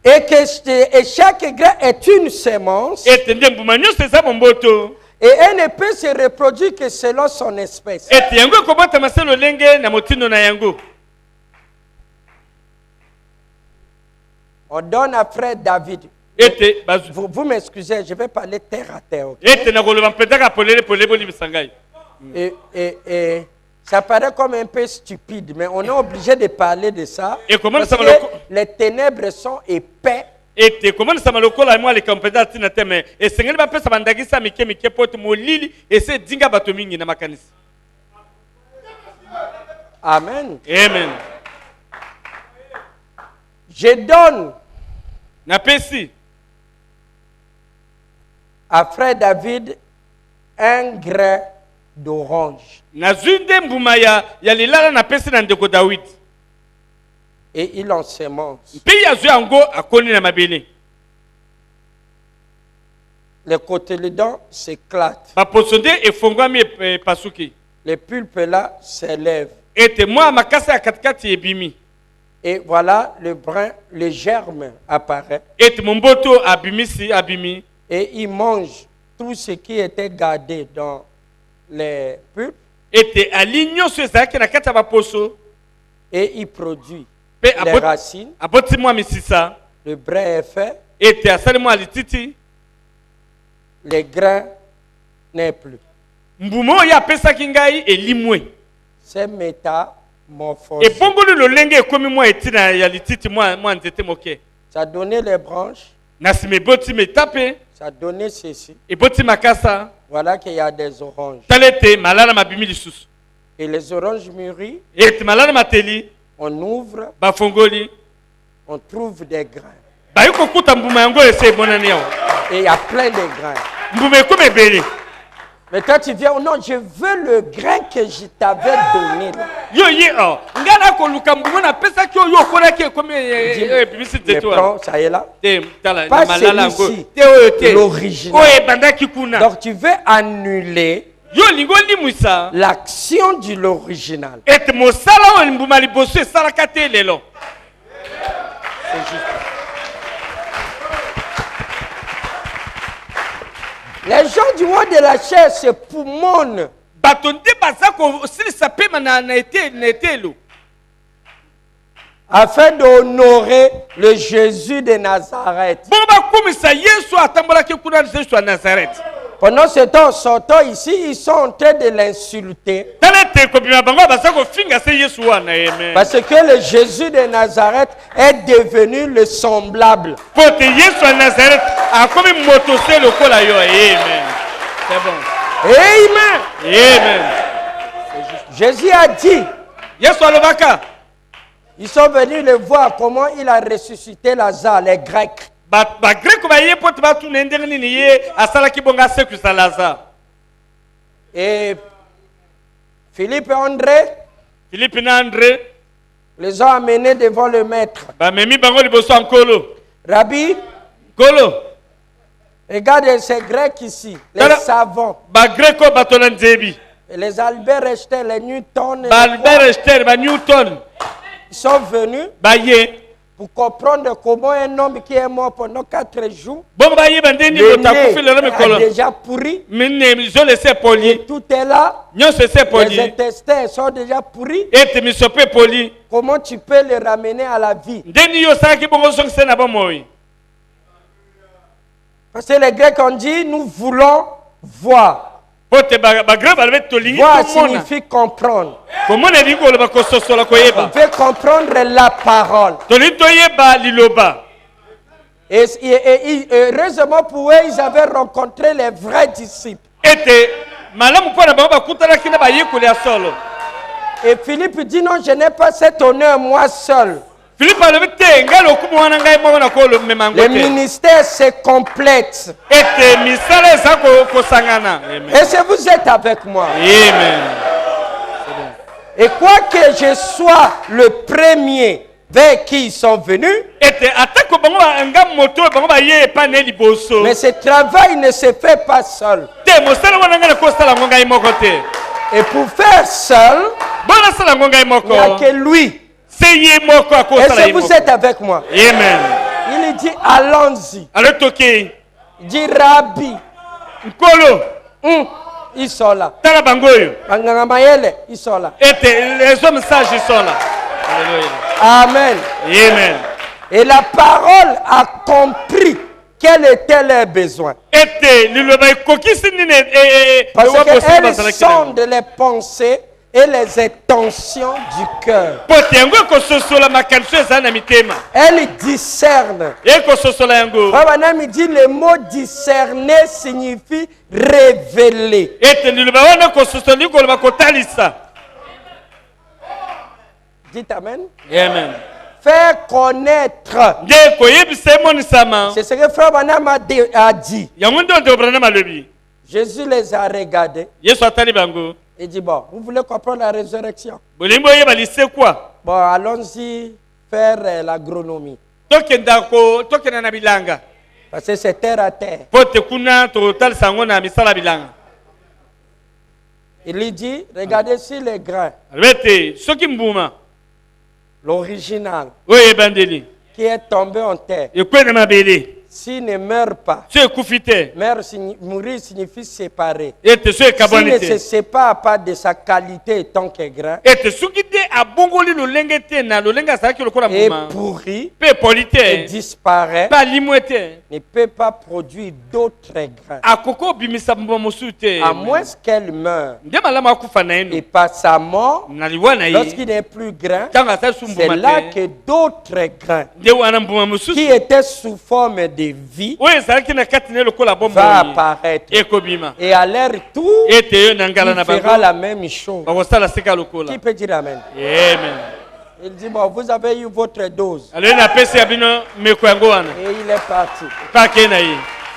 Et chaque grain est une semence. ete nde mbuma nyonso eza momboto. Et elle ne peut se reproduire que selon son espèce. ete yango ekobotama se lolenge na motindo na yango. On donne à frère David. ete Vous m'excusez, je vais parler terre à terre. Okay? ete nakoloba mpenzaka polele bolibisa ngai. Et ça paraît comme un peu stupide, mais on est obligé de parler de ça. Et comment parce ça que va les ténèbres sont épais. ete komonisama lokola mwa aleka mpenza ntina te me esengeli bapesa bandakisa mike mike po ete molili ese edinga bato mingi na makanisi. Amen. Amen. Je donne napesi à frère David un grain d'orange. nazwi nde mbuma ya lilala napesi na ndeko Dawidi. Et il ensemence. mpe ye azwi yango akoni na mabele. Les cotylédons s'éclatent. baposo nde efongwami epasuki. Les pulpes là s'élèvent. ete mwa makasa ya katikati ebimi. Et voilà, le germe apparaît. Et momboto abimisi abimi. Et il mange tout ce qui était gardé dans les pulpes. Et alignon sur ça qui n'a qu'à t'avoir poso. Et il produit les racines. Aboti-moi misisa. Le brin est fait. Et asali-moi lititi. Les grains n'est plus. Mbumo ya pesa kingai et limwe. C'est métamorphose. Et bongolo le lenge comme moi etina ya lititi moi nzete moke. Ça a donné les branches. Nasime boti me tape. Ça a donné ceci. Et boti makasa. Voilà qu'il y a des oranges. Talete malala mabimi lisusu. Et les oranges mûries. Et malala mateli. On ouvre. Bafongoli. On trouve des grains. Bayuko kuta mbuma yango ese bonani yao. Et il y a plein de grains. Mbuma comme beli. Mais quand tu viens, oh non, je veux le grain que je t'avais donné. Yo oh. Ngana ko luka mbuma na pesa ki yo kona ki comme bimisi de toi. Ça est là. Pas celui-ci, l'original. Donc tu veux annuler l'action de l'original. C'est juste. Les gens du monde de la chair se poumonnent afin d'honorer le Jésus de Nazareth. Pendant ce temps, sortant ici, ils sont en train de l'insulter. Parce que le Jésus de Nazareth est devenu le semblable. Amen. Amen. Amen. Jésus a dit, ils sont venus le voir comment il a ressuscité Lazare, les Grecs. Et Philippe et André les ont amenés devant le maître. Rabbi, regardez ces Grecs ici, les savants. Les Albert Einstein, les Newton. Ils sont venus pour comprendre comment un homme qui est mort pendant 4 jours, le nez a déjà pourri, et tout est là, les intestins sont déjà pourris, comment tu peux les ramener à la vie? Parce que les Grecs ont dit, nous voulons voir. Voir signifie comprendre. On veut comprendre la parole. Et heureusement pour eux, ils avaient rencontré les vrais disciples. Et Philippe dit non, je n'ai pas cet honneur moi seul. Le ministère se complète. Est-ce que vous êtes avec moi? Amen. Et quoi que je sois le premier vers qui ils sont venus, mais ce travail ne se fait pas seul. Et pour faire seul, il n'y a que lui. Est-ce que vous êtes avec moi? Amen. Il dit allons-y. Il dit Rabbi. Ils sont là. Ils sont là. Les hommes sages ils sont là. Alléluia. Amen. Amen. Et la parole a compris quel était leur besoin. Parce qu'elle sonde les pensées et les intentions du cœur. Elle discerne. Il dit le mot discerner signifie révéler. Dites Amen. Amen. Faire connaître. C'est ce que Frère Branham a dit. Jésus les a regardés. Il dit, bon, vous voulez comprendre la résurrection? Bon, allons-y faire l'agronomie. Parce que c'est terre à terre. Il lui dit, regardez ici les grains. l'original, oyo ebandeli qui est tombé en terre, ekwene mabele s'il ne meurt pas, so ekufi te mourir signifie séparer. ete so S'il ekabwani ne se te sépare pas de sa qualité tant que grain, ete soki te abongoli lolenge te na lolenge azalaki lokola et mbuma pourri, mpe epoli et te disparaît, mpe alimwe te ne peut pas produire d'autres grains. akoki obimisa mbuma mosusu te À moins qu'elle meure. nde malamu akufa na Et ye par sa mort, na liwa na ye lorsqu'il n'est plus grain, ntango asali su c'est mbuma là te que d'autres grains nde wana mbuma qui mosusu étaient sous forme de vie oyo ezalaki na kati na ye lokola va bomoi apparaître. ekobima Et à leur tour, ete yo na ngala na il fera bango la même chose. bakosala sika lokola Qui peut dire Amen? amen Il dit, bon, vous avez eu votre dose. aloyi napesi ya bino meko yango wana Et il est parti. mpe akei na ye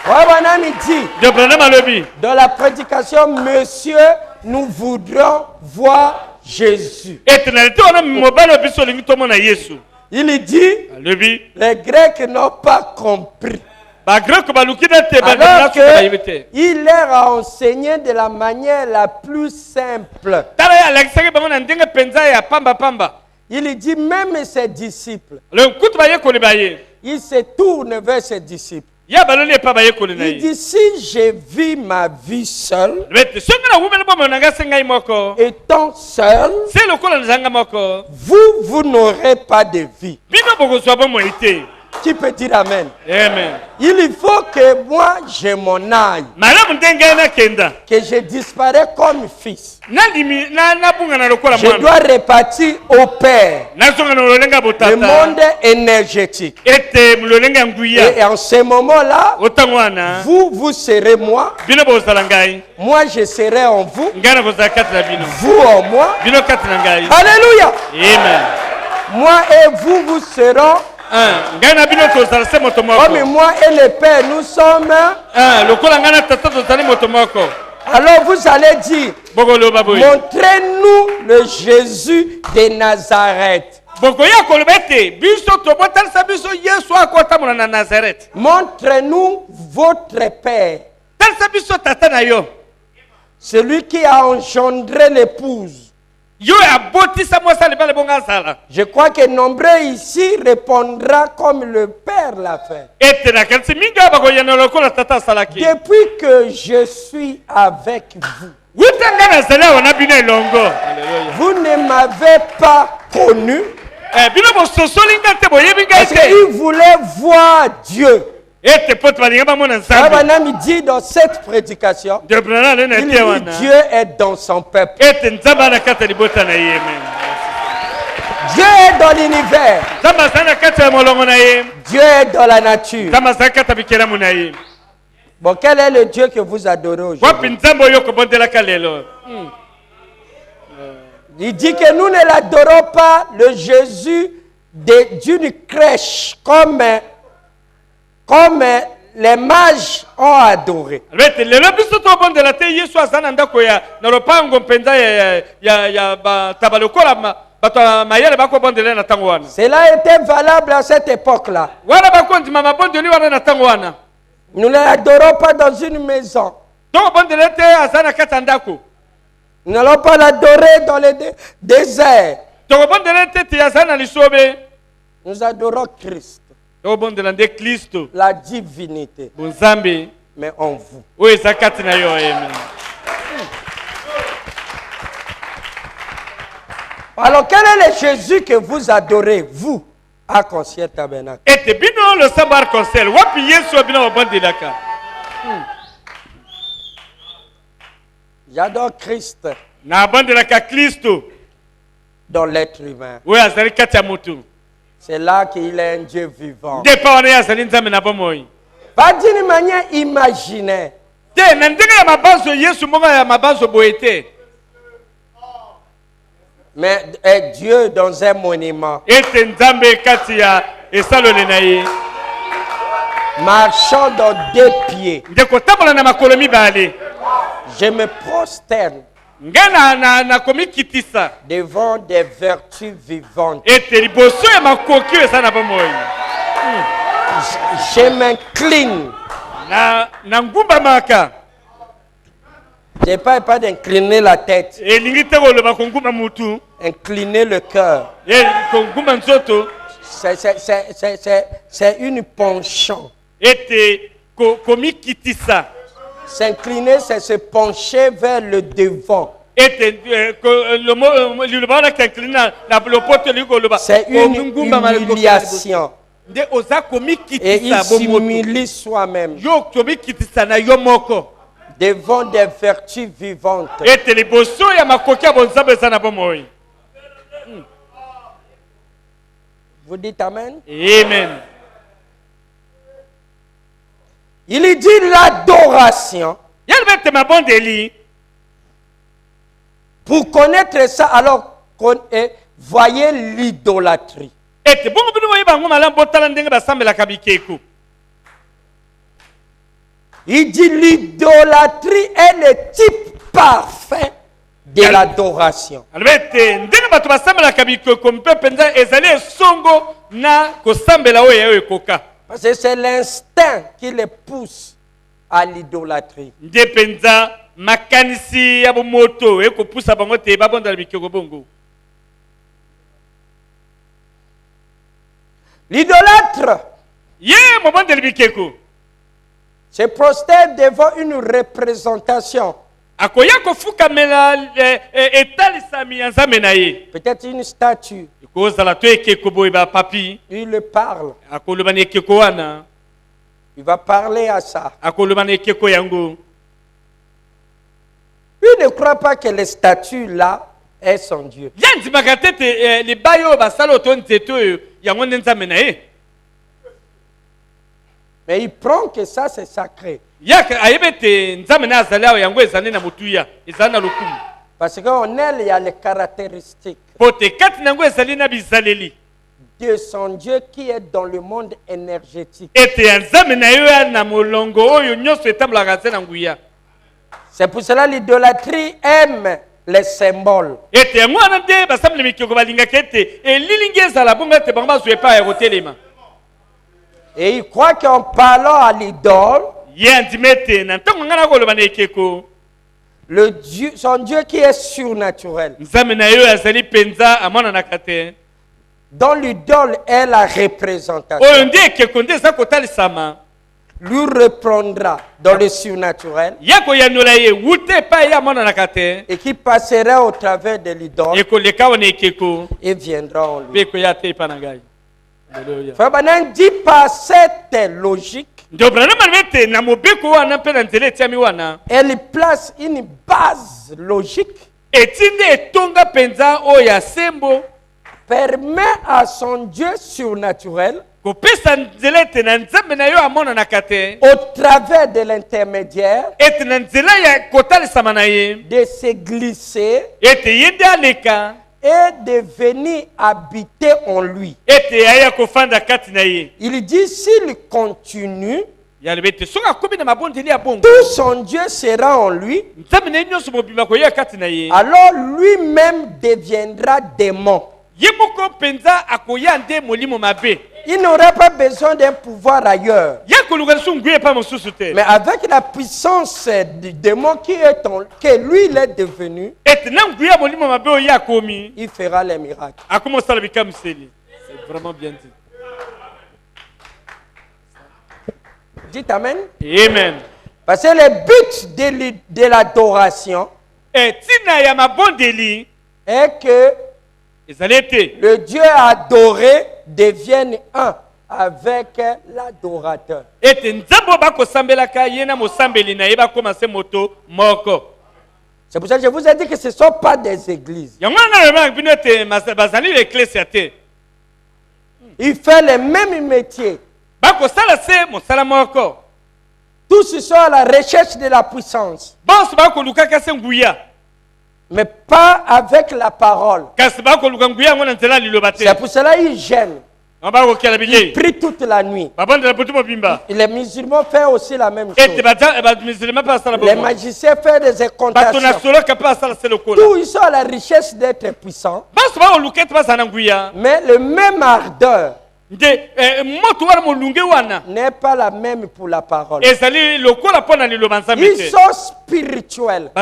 Ouais, mon ami dit, de branam alobi dans la prédication, monsieur, nous voudrons voir Jésus. ete na lete wana mobali oyo biso olingi tomona yesu Il dit, alobi les Grecs n'ont pas compris. bagreko baluki na te Alors bandelasu bayebi te qu'il leur a enseigné de la manière la plus simple. tala ye alakisaki bango na ndenge mpenza ya pambapamba Il dit, même ses disciples, alo kutu bayekoli baye il se tourne vers ses disciples. ya baloli epa bayekoli na Il ye dit, si je vis ma vie seule, ete soki nawumeli bomoi na ngai se ngai moko étant seul, se lokola nazanga moko vous n'aurez pas de vie. bino bokozwa bomoi te Qui peut dire Amen? amen Il faut que moi, je m'en aille, malamu nde ngai nakenda que je disparais comme fils. nandimi nabungana lokola Je mwana dois repartir au Père, nazonga na lolenge ya le botata monde énergétique. ete lolenge ya nguya Et en ce moment-là, otango wana vous serez moi, bino bokozala ngai moi je serai en vous, ngai nakozala kati na bino vous en moi. bino kati na ngai Alléluia! amen Moi et vous serons, ngai na bino tozala se moto moko comme moi et le Père, nous sommes. lokola ngai na tata tozali moto moko Alors vous allez dire, bokoloba boye montrez-nous le Jésus de Nazareth. bokoya koloba ete biso tobotalisa biso yesu akotambola na nazareth Montrez-nous votre Père, talisa biso tata na yo celui qui a engendré l'épouse. yo abotisa mwasi alibala bongo azala Je crois que nombreux ici répondra comme le Père l'a fait. ete nakanisi mingi oyo bakoyana lokola tata asalaki Depuis que je suis avec vous, wuta ngai nazali awa na bino elongo vous ne m'avez pas connu bino bososoli ngai te boyebi ngai parce te qu'il voulait voir Dieu. ete po balingi bamona nzambe Abraham dit dans cette prédication, de brana ale na il te dit wana Dieu est dans son peuple. ete nzambe ana kati ya libota na ye amen Dieu est dans l'univers. nzambe azali na kati ya molongo na ye Dieu est dans la nature. nzambe azali kati ya bikelamu na ye Bon, quel est le Dieu que vous adorez wapi aujourd'hui? nzambe oyo okobondelaka lelo Il dit que nous ne l'adorons pas, le Jésus d'une crèche, comme les mages ont adoré. ete lelo biso tobondela te yesu aza na ndako ya na lopango mpenza ya bataba lokola bato ya mayele bakobondela na ntango wana Cela était valable à cette époque-là. wana bakondima mabondeli wana na ntango wana Nous ne l'adorons pas dans une maison. tokobondela te aza na kati ya ndako Nous n'allons pas l'adorer dans le désert. tokobondela te te aza na lisobe Nous adorons Christ, tokobondela nde kristo la divinité, bonzambe mais en vous. oyo eza kati na yo amen Alors, quel est le Jésus que vous adorez, vous, à Concierge Tabernacle? ete bino losambo arc-en-ciel wapi yesu oyo bino babondelaka J'adore Christ nabondelaka kristo dans l'être humain. oyo azali kati ya motu C'est là qu'il est un Dieu vivant. nde epa wana ye azali nzambe na bomoi Pas d'une manière imaginaire. te na ndenge ya mabanzo yesu moko ya mabanzo boye te Mais est Dieu dans un monument, ete nzambe kati ya esaloli na ye marchant dans deux pieds. nde kotambola na makolo mibale Je me prosterne ngai nakomikitisa devant des vertus vivantes. ete liboso ya makoki oyo eza na bomoi Je m'incline na ngumbamaka Je ne parle pas d'incliner la tête. Incliner le cœur. C'est une penchant. S'incliner, c'est se pencher vers le devant. C'est une humiliation. Et il s'humilie soi-même devant des vertus vivantes. Vous dites Amen? Amen. Il dit l'adoration. Pour connaître ça, alors voyez l'idolâtrie. Il dit l'idolâtrie est le type parfait de l'adoration. Parce que c'est l'instinct qui les pousse à l'idolâtrie. L'idolâtre se prosterne devant une représentation. Peut-être une statue. Il le parle. Il va parler à ça. Il ne croit pas que les statues là est son Dieu. Mais il prend que ça c'est sacré. Parce qu'en elle, il y a les caractéristiques de son Dieu qui est dans le monde énergétique. C'est pour cela que l'idolâtrie aime les symboles. Et il croit qu'en parlant à l'idole, son Dieu qui est surnaturel, dont l'idole est la représentation, lui reprendra dans le surnaturel et qui passera au travers de l'idole et viendra en lui. Frère Branham dit par cette logique, elle place une base logique, permet à son Dieu surnaturel, au travers de l'intermédiaire, de se glisser et de venir habiter en lui. Il dit s'il continue, tout son Dieu sera en lui, alors lui-même deviendra démon. Il n'aura pas besoin d'un pouvoir ailleurs. Mais avec la puissance du démon que lui il est devenu, il fera les miracles. C'est vraiment bien dit. Dites Amen. Amen. Parce que le but de l'adoration est que le Dieu adoré devienne un avec l'adorateur. C'est pour ça que je vous ai dit que ce ne sont pas des églises. Il fait le même métier. Tous sont à la recherche de la puissance. Mais pas avec la parole. C'est pour cela qu'ils gênent. Ils prient toute la nuit. Les musulmans font aussi la même chose. Les magiciens font des incantations. Tous ils sont à la recherche d'être puissants. Mais le même ardeur n'est pas la même pour la parole. Ils sont spirituels.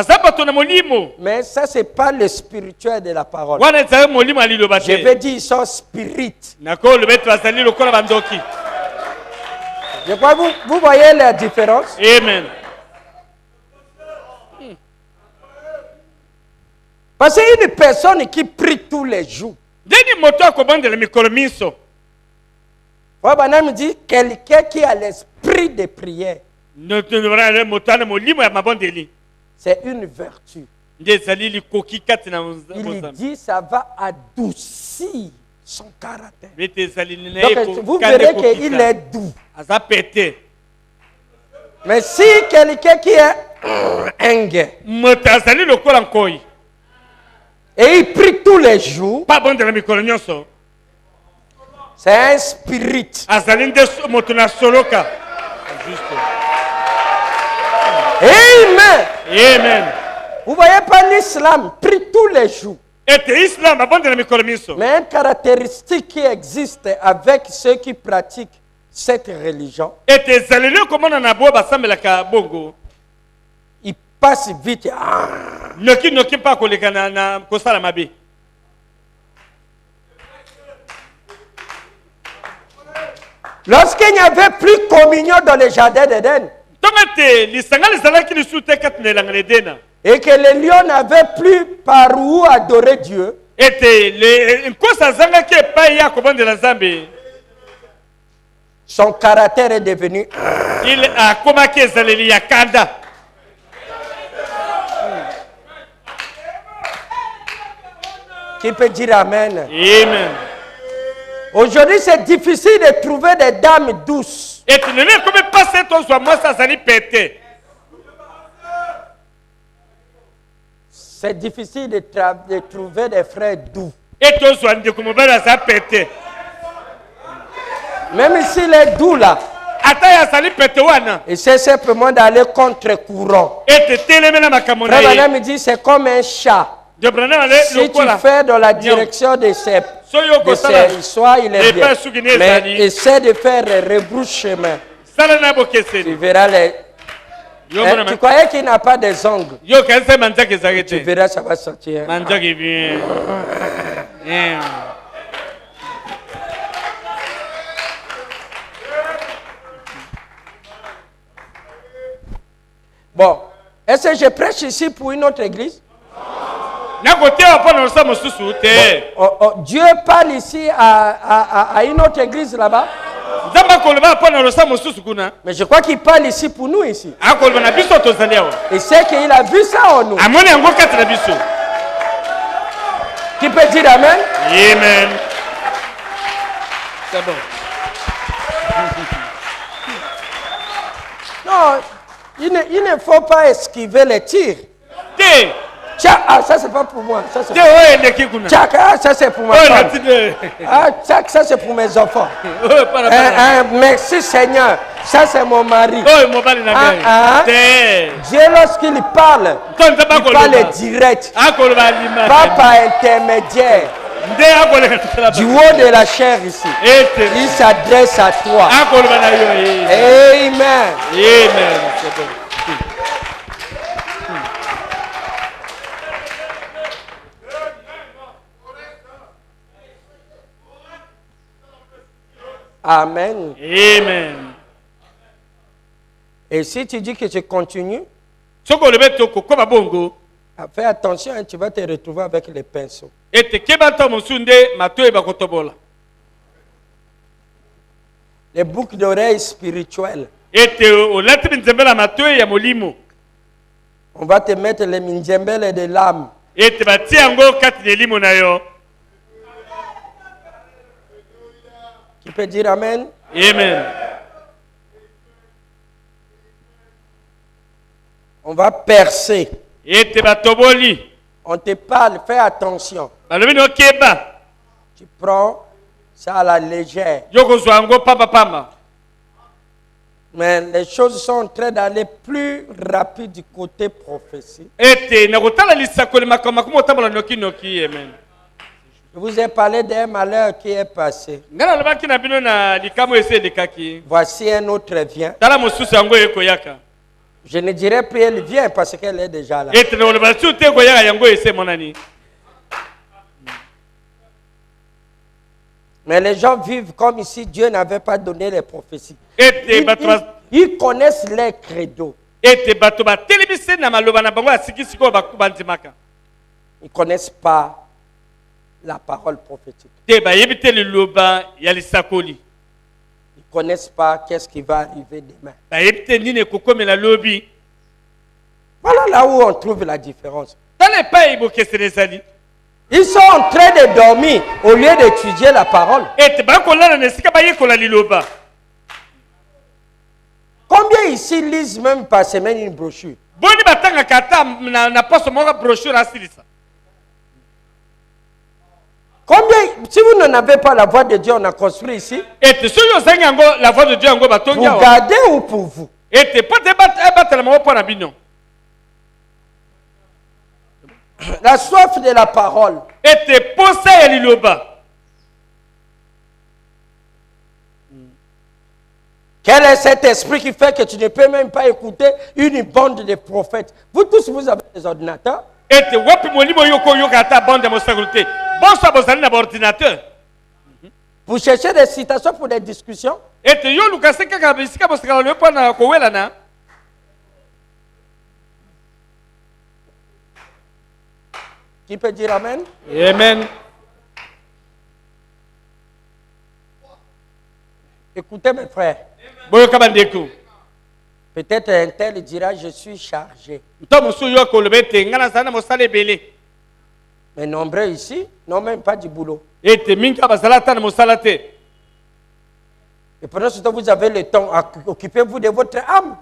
Mais ça, ce n'est pas le spirituel de la parole. Je veux dire, ils sont spirites. Je crois que vous voyez la différence. Amen. Parce qu'une personne qui prie tous les jours. Banam dit quelqu'un qui a l'esprit de prière. C'est une vertu. Il dit ça va adoucir son caractère. Donc vous verrez qu'il est doux. Mais si quelqu'un qui est ingue et il prie tous les jours, c'est un spirit. Amen. Amen. Vous voyez pas l'islam prie tous les jours. Mais une caractéristique qui existe avec ceux qui pratiquent cette religion, ils passent vite. Lorsqu'il n'y avait plus communion dans le jardin d'Éden, et que les lions n'avaient plus par où adorer Dieu, son caractère est devenu. Qui peut dire Amen? Amen. Aujourd'hui, c'est difficile de trouver des dames douces. C'est difficile de trouver des frères doux. Même s'il est doux là, il sait simplement d'aller contre courant. Frère Branham me dit c'est comme un chat. Si tu fais dans la direction de ses soit il est bien. Mais essaie de faire rebrousse chemin. Tu verras les. Tu croyais qu'il n'a pas des ongles? Tu verras, ça va sortir. Bon, est-ce que je prêche ici pour une autre église? Dieu parle ici à une autre église là-bas. Mais je crois qu'il parle ici pour nous ici. Et c'est qu'il a vu ça en nous. Qui peut dire Amen? Amen. C'est bon. Non, il ne faut pas esquiver les tirs. Tchak, ça c'est pas pour moi. Ça c'est Tchak, ça c'est pour moi. Tchak, ça c'est pour mes enfants. Merci Seigneur. Ça c'est mon mari. Dieu lorsqu'il parle, il parle direct. Pas par intermédiaire. Du haut de la chair ici. Il s'adresse à toi. Amen. Amen. Amen. Amen. Et si tu dis que je continue, fais attention, hein, tu vas te retrouver avec les pinceaux. Les boucles d'oreilles spirituelles. On va te mettre les minjembele de l'âme. Qui peut dire Amen? Amen. On va percer. On te parle, fais attention. Tu prends ça à la légère. Mais les choses sont en train d'aller plus rapide du côté prophétie. Je vous ai parlé d'un malheur qui est passé. Voici un autre vient. Je ne dirais plus elle vient parce qu'elle est déjà là. Mais les gens vivent comme si Dieu n'avait pas donné les prophéties. Ils connaissent les credos. Ils ne connaissent pas la parole prophétique. Ils ne connaissent pas qu'est-ce qui va arriver demain. Voilà là où on trouve la différence. Ils sont en train de dormir au lieu d'étudier la parole. Combien ici lisent même par semaine une brochure? Combien, si vous n'en avez pas la voix de Dieu, on a construit ici. Pour garder ou pour vous? La soif de la parole. Quel est cet esprit qui fait que tu ne peux même pas écouter une bande de prophètes? Vous tous, vous avez des ordinateurs? Vous cherchez des citations pour des discussions? Qui peut dire amen? Amen. Écoutez mes frères. Peut-être un tel dira je suis chargé. Mais nombreux ici n'ont même pas du boulot. Et pendant ce temps, vous avez le temps, occupez-vous de votre âme.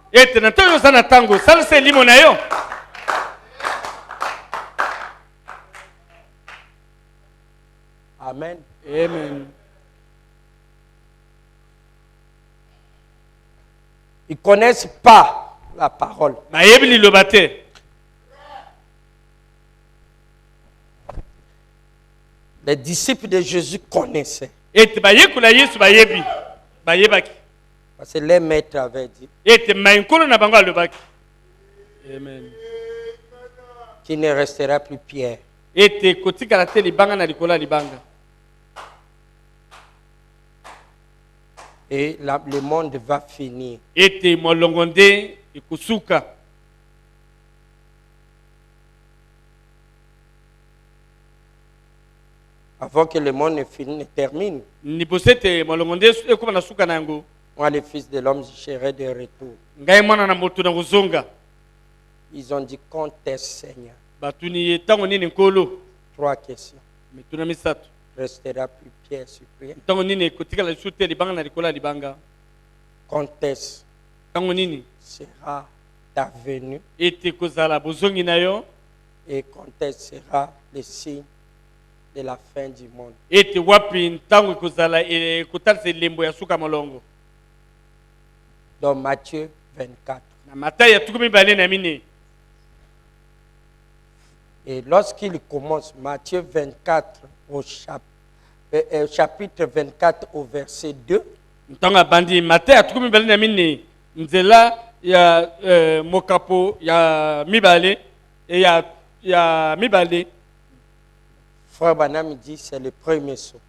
Amen. Amen. Ils ne connaissent pas la parole. Les disciples de Jésus connaissaient. Parce que les maîtres avaient dit. Amen. Qu'il ne restera plus Pierre. Et le monde va finir. Avant que le monde ne termine, moi, le Fils de l'homme, je serai de retour. Ils ont dit, quand est-ce, Seigneur? 3 questions. Restera plus Pierre sur Pierre. Quand est-ce sera ta venue? Et quand est-ce sera le signe de la fin du monde? Dans Matthieu 24. Et lorsqu'il commence, Matthieu 24, au chapitre 24, au verset 2, Frère Branham dit c'est le premier saut.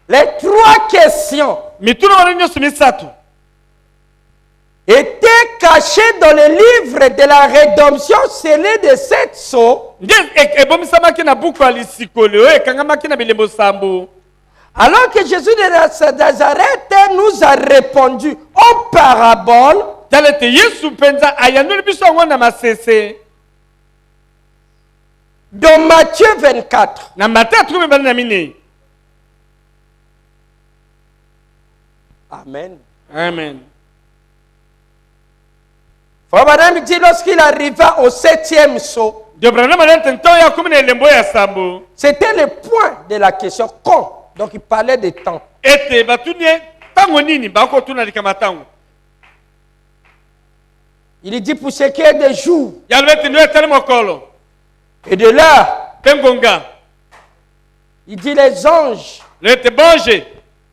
Les 3 questions étaient cachées dans le livre de la rédemption scellé de 7 sceaux. Alors que Jésus de Nazareth nous a répondu en parabole. Dans Matthieu 24. Amen. Amen. Frère Branham dit lorsqu'il arriva au 7e saut, c'était le point de la question quand. Donc il parlait de temps. Il dit pour ce qui est des jours. Et de là, pengonga il dit les anges lete bonje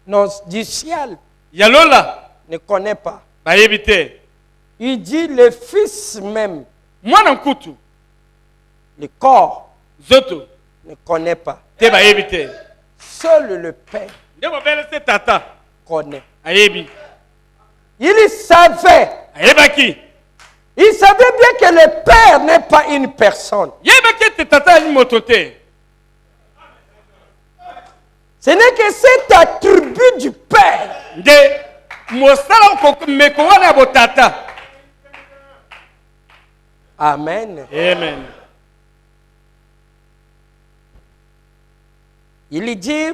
non, du ciel yalola ne connaît pas. bayebi te Il dit le Fils même, mwana nkutu le corps, zoto ne connaît pas. te bayebi te Seul le Père nde bobelese tata connaît. ayebi Il savait. ayebaki Il savait bien que le Père n'est pas une personne. yebaki ete tata ali moto te Ce n'est que cet attribut du Père. nde mosala meko wana ya botata. Amen. Amen. Il dit,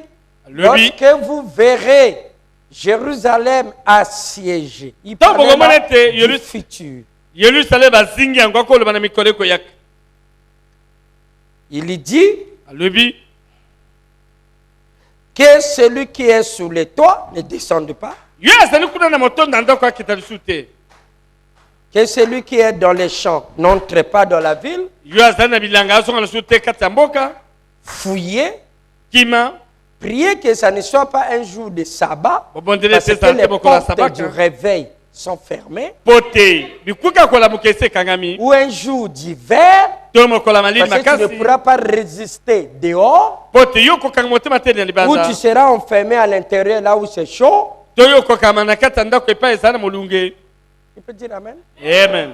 Lui, lorsque vous verrez Jérusalem assiégée, il Donc, parle vous là comprenez, du Jérusalem- futur. Yerusalem azingi yango akoloba na mikolo ekoyaka. Il dit Alobi que celui qui est sous les toits ne descende pas, yo azali kuna na motonda ndako akita lisu te. que celui qui est dans les champs n'entre pas dans la ville, Yo azali na bilanga azonga lisu te kati ya mboka. fouillez, Kima priez que ça ne soit pas un jour de sabbat, bobondele parce te que sante les bokola portes sabaka. du réveil sont fermées, Pote bikuka kola mukese kangami. ou un jour d'hiver, To mokola malili parce que tu ne makasi. pourras pas résister dehors, Pote yo kokanga motema te na ou libanda. tu seras enfermé à l'intérieur là où c'est chaud. To yo kokama na kati ya ndako epai ezala na molunge. Il peut dire Amen. Amen.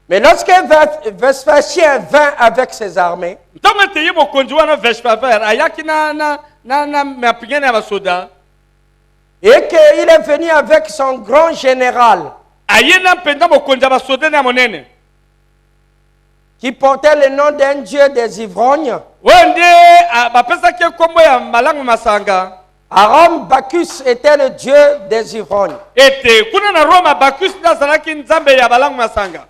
Mais lorsque Vespasien vint avec ses armées, Ntango ete ye mokonzi wana Vespasian ayaki na mapigano ya basoda. et qu'il est venu avec son grand général, Aye na mpenza mokonzi ya basoda na monene. qui portait le nom d'un dieu des ivrognes. Oyo nde bapesaki kombo ya malangu masanga. À Rome, Bacchus était le dieu des ivrognes. Ete kuna na Roma Bacchus nde azalaki nzambe ya balangu masanga.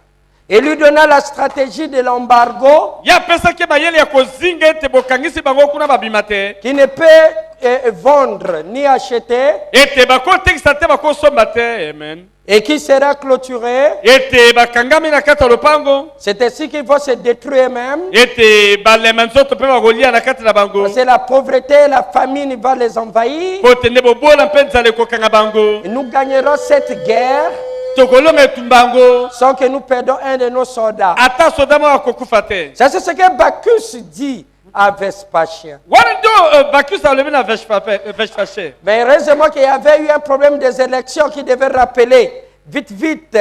Et lui donna la stratégie de l'embargo Ye apesaki mayele ya kozinga ete bokangisi bango kuna babima te. qui ne peut vendre ni acheter Ete bakotekisa te bakosomba te. Amen. et qui sera clôturé. Ete bakangami na kati ya lopango. C'est ainsi qu'ils vont se détruire même. Ete balema nzoto mpe bakolia na kati na bango. Parce que la pauvreté et la famine va les envahir. Po ete nde bobola mpe nzala ekokanga bango. Et nous gagnerons cette guerre Tokolonga etumbango. sans que nous perdons un de nos soldats. Ata soda moko akokufa te. Ça, c'est ce que Bacchus dit à Vespasien. Wana ndio Bacchus alobi na Vespasien. Mais heureusement qu'il y avait eu un problème des élections qui devait rappeler vite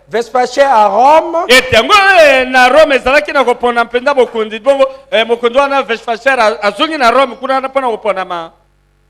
Vespasien à Rome. Ete yango na Rome ezalaki na kopona mpenza mokonzi bongo mokonzi wana Vespasien azongi na Rome kuna mpona koponama.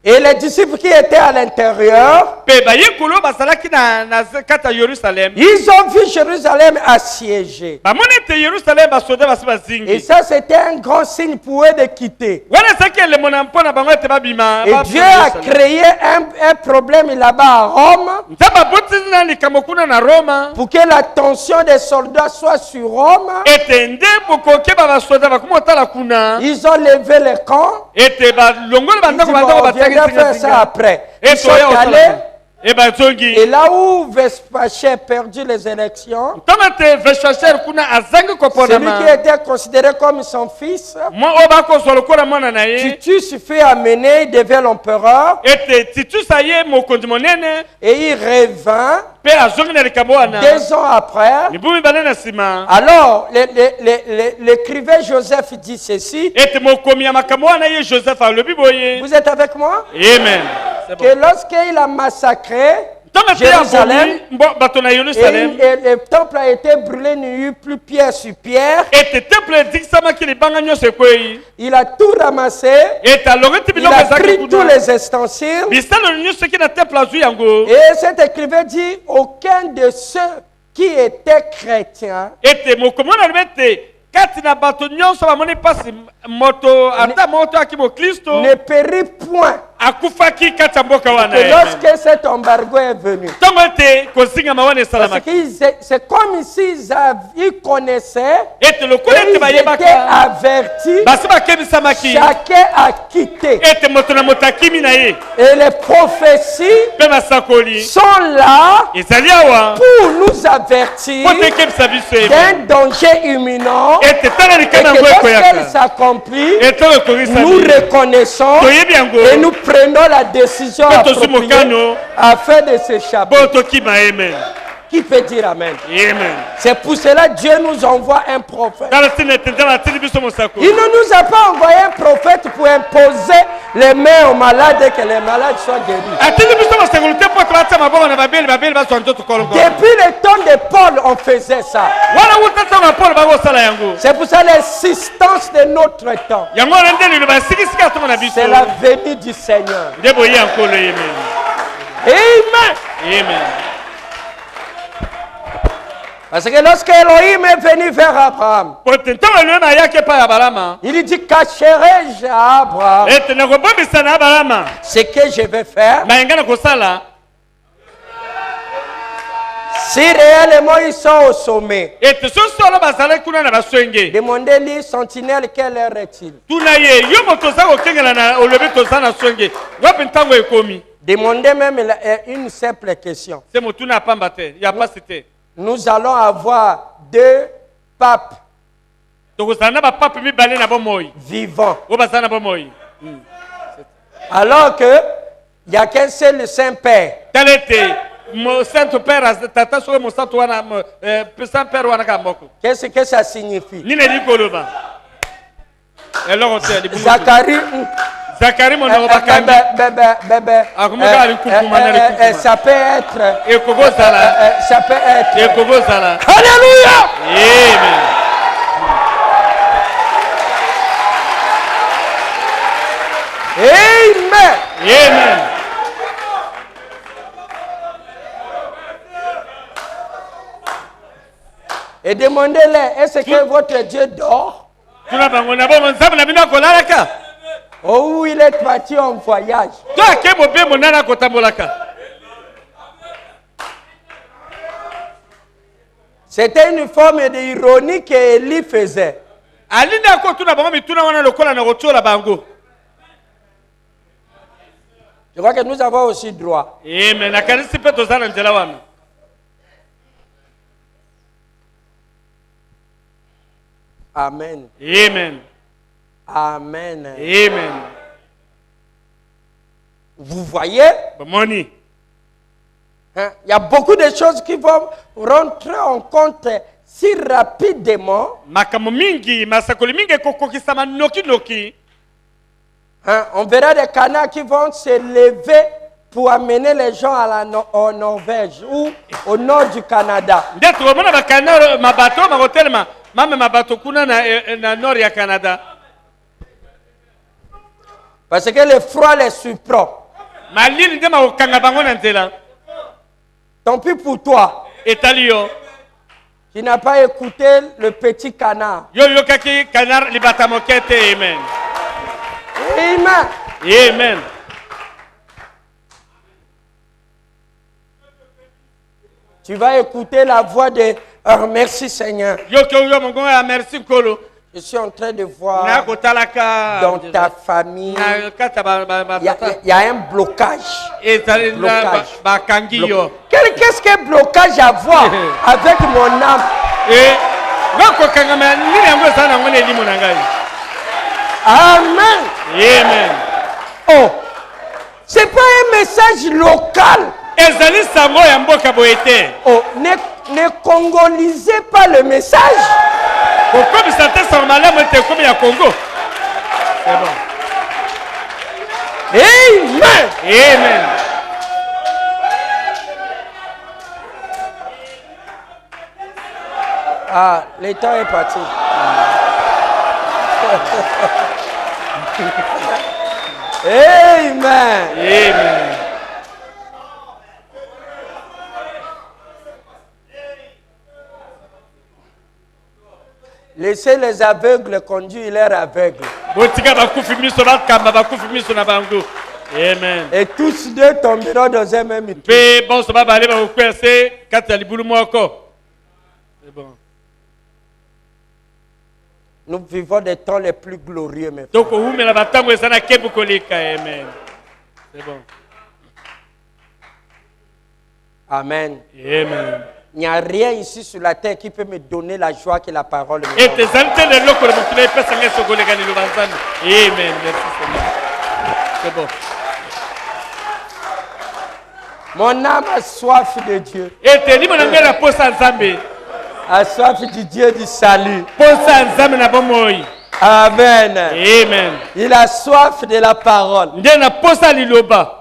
Et les disciples qui étaient à l'intérieur, Pe bayekolo bazalaki na kati ya Yerusalem. ils ont vu Jérusalem assiégée. Bamoni ete Yerusalem basoda basi Et bazingi. ça, c'était un grand signe pour eux de quitter. Wana ezalaki elemo na mpona bango ete babima. Et Dieu a créé un problème là-bas à Rome Nzambe abotisi na likambo kuna na Roma. pour que l'attention des soldats soit sur Rome. Ete nde bokokeba basoda bakumotala kuna. Ils ont levé les camps. Ete balongoli Ils bandako disent, bandako bon, on batiaki viendra faire ça après. Ils sont allés. Et bazongi. Et là où Vespasien a perdu les élections, Tomate Vespasien kuna azangi celui koponama. qui était considéré comme son fils, Moi obako solokola mwana na ye. Titus fut amené devant l'empereur Ete Titus aye mokonzi monene et il revint pe azongi na likambo wana. 2 ans après. Mibu mibale na nsima. Alors, l'écrivain Joseph dit ceci. Ete mokomi ya makambo wana ye Joseph alobi boye. Vous êtes avec moi? Amen. C'est bon. Que lorsqu'il a massacré Tomate Jérusalem, bato na et Yerusalem. le temple a été brûlé, il n'y a eu plus pierre sur pierre. Ete temple ezikisamaki libanga nyonso ekwei. Il a tout ramassé. Ete alongeti Il biloko a ezalaki pris tous kuna. les ustensiles. Bisalo nyonso eki na temple azwi yango. Et cet écrivain dit, aucun de ceux qui étaient chrétiens Ete mokomi wana alobi ete kati na bato nyonso bamoni mpasi moto ata moto aki moklisto ne périt point Et lorsque cet embargo est venu, parce que c'est comme s'ils connaissaient, et ils étaient avertis, chacun a quitté. Et les prophéties sont là pour nous avertir d'un danger imminent, et que lorsqu'elle s'accomplit, nous reconnaissons et nous prenons la décision appropriée afin de s'échapper. Qui peut dire Amen? C'est pour cela que Dieu nous envoie un prophète. Il ne nous a pas envoyé un prophète pour imposer les mains aux malades et que les malades soient guéris. Depuis le temps de Paul, on faisait ça. C'est pour ça l'insistance de notre temps. C'est la venue du Seigneur. Amen. Parce que lorsque Elohim est venu vers Abraham, il dit: cacherai-je à Abraham ce que je vais faire? Si réellement ils sont au sommet, demandez-lui, sentinelle, quelle heure est-il? Demandez même une simple question. Nous allons avoir 2 papes vivants. Alors que il n'y a qu'un seul Saint-Père. Qu'est-ce que ça signifie? Zacharie, ça peut être. Alléluia! Amen. Et demandez-leur, est-ce que votre Dieu dort? Oh, il est parti en voyage. C'était une forme d'ironie que Élie faisait. Je crois que nous avons aussi droit. Amen. Amen. Vous voyez? Il y a beaucoup de choses qui vont rentrer en compte si rapidement. On verra des canards qui vont se lever pour amener les gens en Norvège ou au nord du Canada. Parce que le froid les surprend. Tant pis pour toi. Tu n'as pas écouté le petit canard. Amen. Tu vas écouter la voix de merci Seigneur. Je suis en train de voir dans ta famille, il y a un blocage. Qu'est-ce que blocage à voir avec mon âme? Amen. Oh, c'est pas un message local. Oh, ne congolisez pas le message. Amen. Ah, le temps est parti. Amen. Laissez les aveugles conduire leurs aveugles. Amen. Et tous deux tomberont dans un même trou. Pe bon so baba leba okwese kati ya libulu moko. C'est bon. Nous vivons des temps les plus glorieux, mes frères. Donc oumela batango esana kebu kolika. Amen. C'est bon. Amen. Amen. Il n'y a rien ici sur la terre qui peut me donner la joie que la parole me Et donne. tes antennes de l'eau que le mokile pesa ngeso kolega ni lubanzani. Amen. Merci Seigneur. C'est bon. Mon âme a soif de Dieu. Et te ni monangela posa nzambe. A soif du Dieu du salut. Posa nzambe na bomoi. Amen. Amen. Il a soif de la parole. Ndena posa liloba.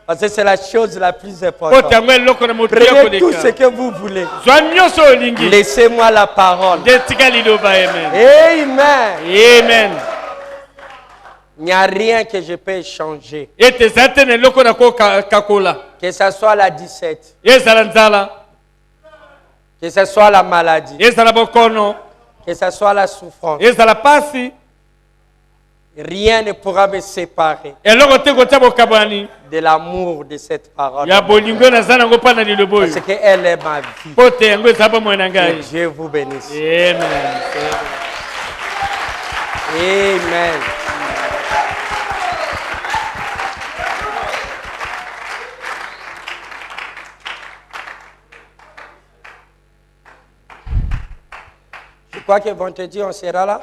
Parce que c'est la chose la plus importante. Prenez tout ce que vous voulez. Laissez-moi la parole. Amen. Amen. Amen. Il n'y a rien que je peux changer. Que ce soit la 17. Que ce soit la maladie. Que ce soit la souffrance. Rien ne pourra me séparer de l'amour de cette parole. Parce qu'elle est ma vie. Que Dieu vous bénisse. Amen. Amen. Je crois que vendredi on sera là.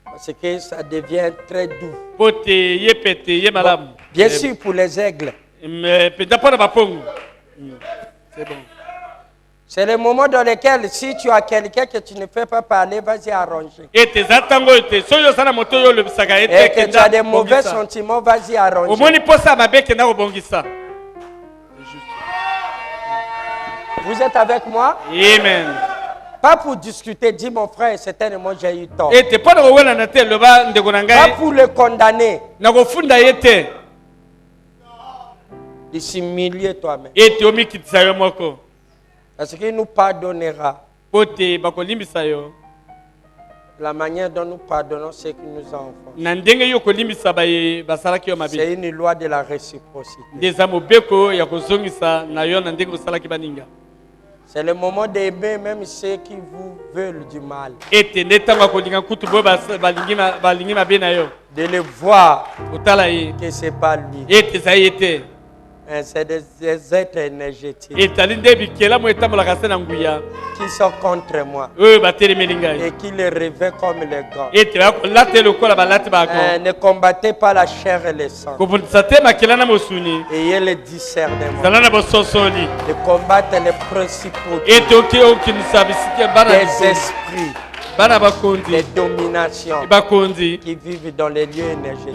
Parce que ça devient très doux. Bon, bien sûr pour les aigles. C'est bon. C'est le moment dans lequel si tu as quelqu'un que tu ne peux pas parler, vas-y arranger. Et que tu as des mauvais sentiments, vas-y arranger. Vous êtes avec moi? Amen. Pas pour discuter, dis mon frère, certainement j'ai eu tort. Pas pour le condamner. De s'humilier toi-même. Parce qu'il nous pardonnera. La manière dont nous pardonnons ceux qui nous ont offensés. C'est une loi de la réciprocité. C'est le moment d'aimer même ceux qui vous veulent du mal. De le voir que ce n'est pas lui. C'est des êtres énergétiques qui sont contre moi et qui les rêvaient comme les gants. Ne combattez pas la chair et le sang. Ayez le discernement de combattre les principaux des esprits, les dominations qui vivent dans les lieux énergétiques.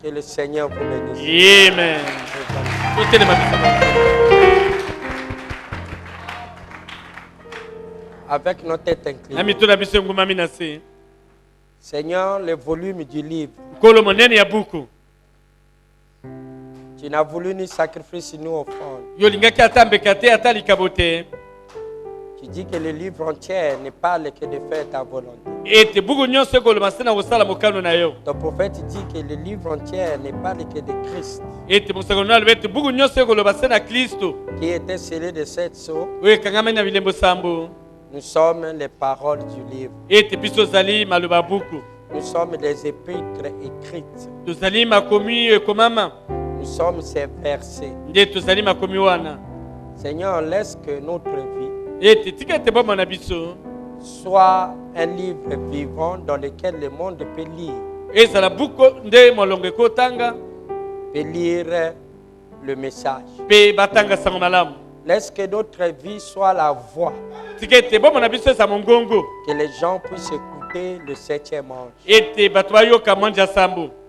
Que le Seigneur vous bénisse. Amen. Avec notre tête inclinée. Seigneur, le volume du livre. Tu n'as voulu ni sacrifice ni offrande. Tu dis que le livre entier ne parle que de faire ta volonté. Ton prophète dit que le livre entier ne parle que de Christ. Qui était scellé de 7 sceaux. Nous sommes les paroles du livre. Nous sommes des épîtres écrites. Nous sommes ces versets. Seigneur, laisse que notre vie soit un livre vivant dans lequel le monde peut lire. Peut lire le message. Laisse que notre vie soit la voix. Que les gens puissent écouter le 7e ange.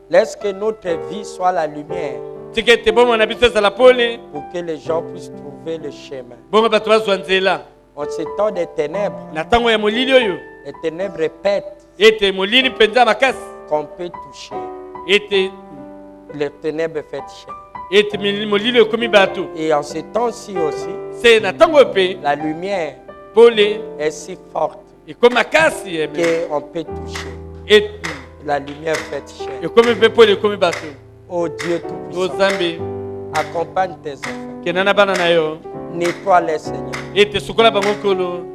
Laisse que notre vie soit la lumière. Pour que les gens puissent trouver le chemin. En ces temps des ténèbres, les ténèbres répètent qu'on peut toucher. Les ténèbres fait chair. Et en ces temps-ci aussi, la lumière est si forte qu'on peut toucher. la lumière faite chair. Oh Dieu Tout-Puissant, accompagne tes enfants. Nettoie-les, Seigneur.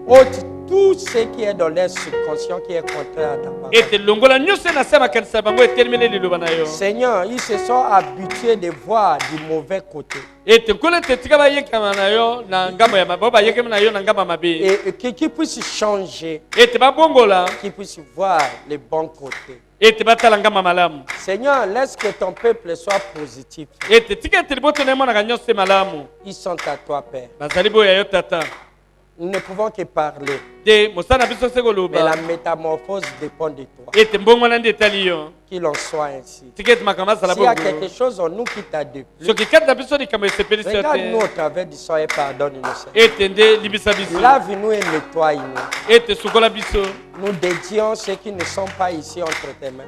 Ôte tout ce qui est dans leur subconscient qui est contraire à ta parole. Seigneur, ils se sont habitués de voir du mauvais côté. Et qu'ils puissent changer, qu'ils puissent voir les bons côtés. Seigneur, laisse que ton peuple soit positif. Ils sont à toi, Père. Nous ne pouvons que parler. Mais la métamorphose dépend de toi. Qu'il en soit ainsi. S'il y a quelque chose en nous qui t'a déplu, regarde-nous au travers du sang et pardonne-nous. Lave-nous et nettoie-nous. Nous dédions ceux qui ne sont pas ici entre tes mains.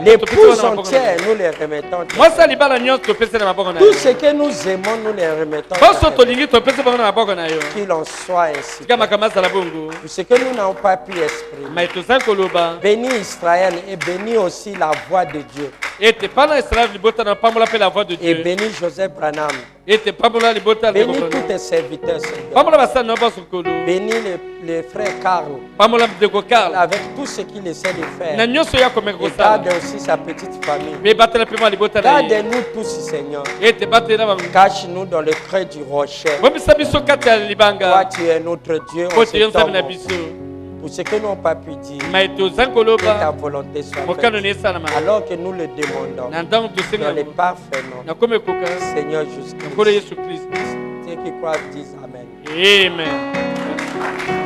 Les pouces entières, nous les remettons. Tout ce que nous aimons, nous les remettons. Qu'il en soit ainsi. Tout ce que nous n'avons pas pu exprimer. Bénis Israël et bénis aussi la voix de Dieu. Et bénis Joseph Branham. Bénis tous tes serviteurs, Seigneur. Bénis les frères Carl. Avec tout ce qu'il essaie de faire. Et garde aussi sa petite famille. Garde-nous tous, Seigneur. Cache-nous dans le creux du rocher. Toi, tu es notre Dieu. Pour ce que nous n'avons pas pu dire, que ta volonté soit faite. Alors que nous le demandons, dans le parfait nom, Seigneur Jésus-Christ. Ceux qui croient disent Amen. Amen.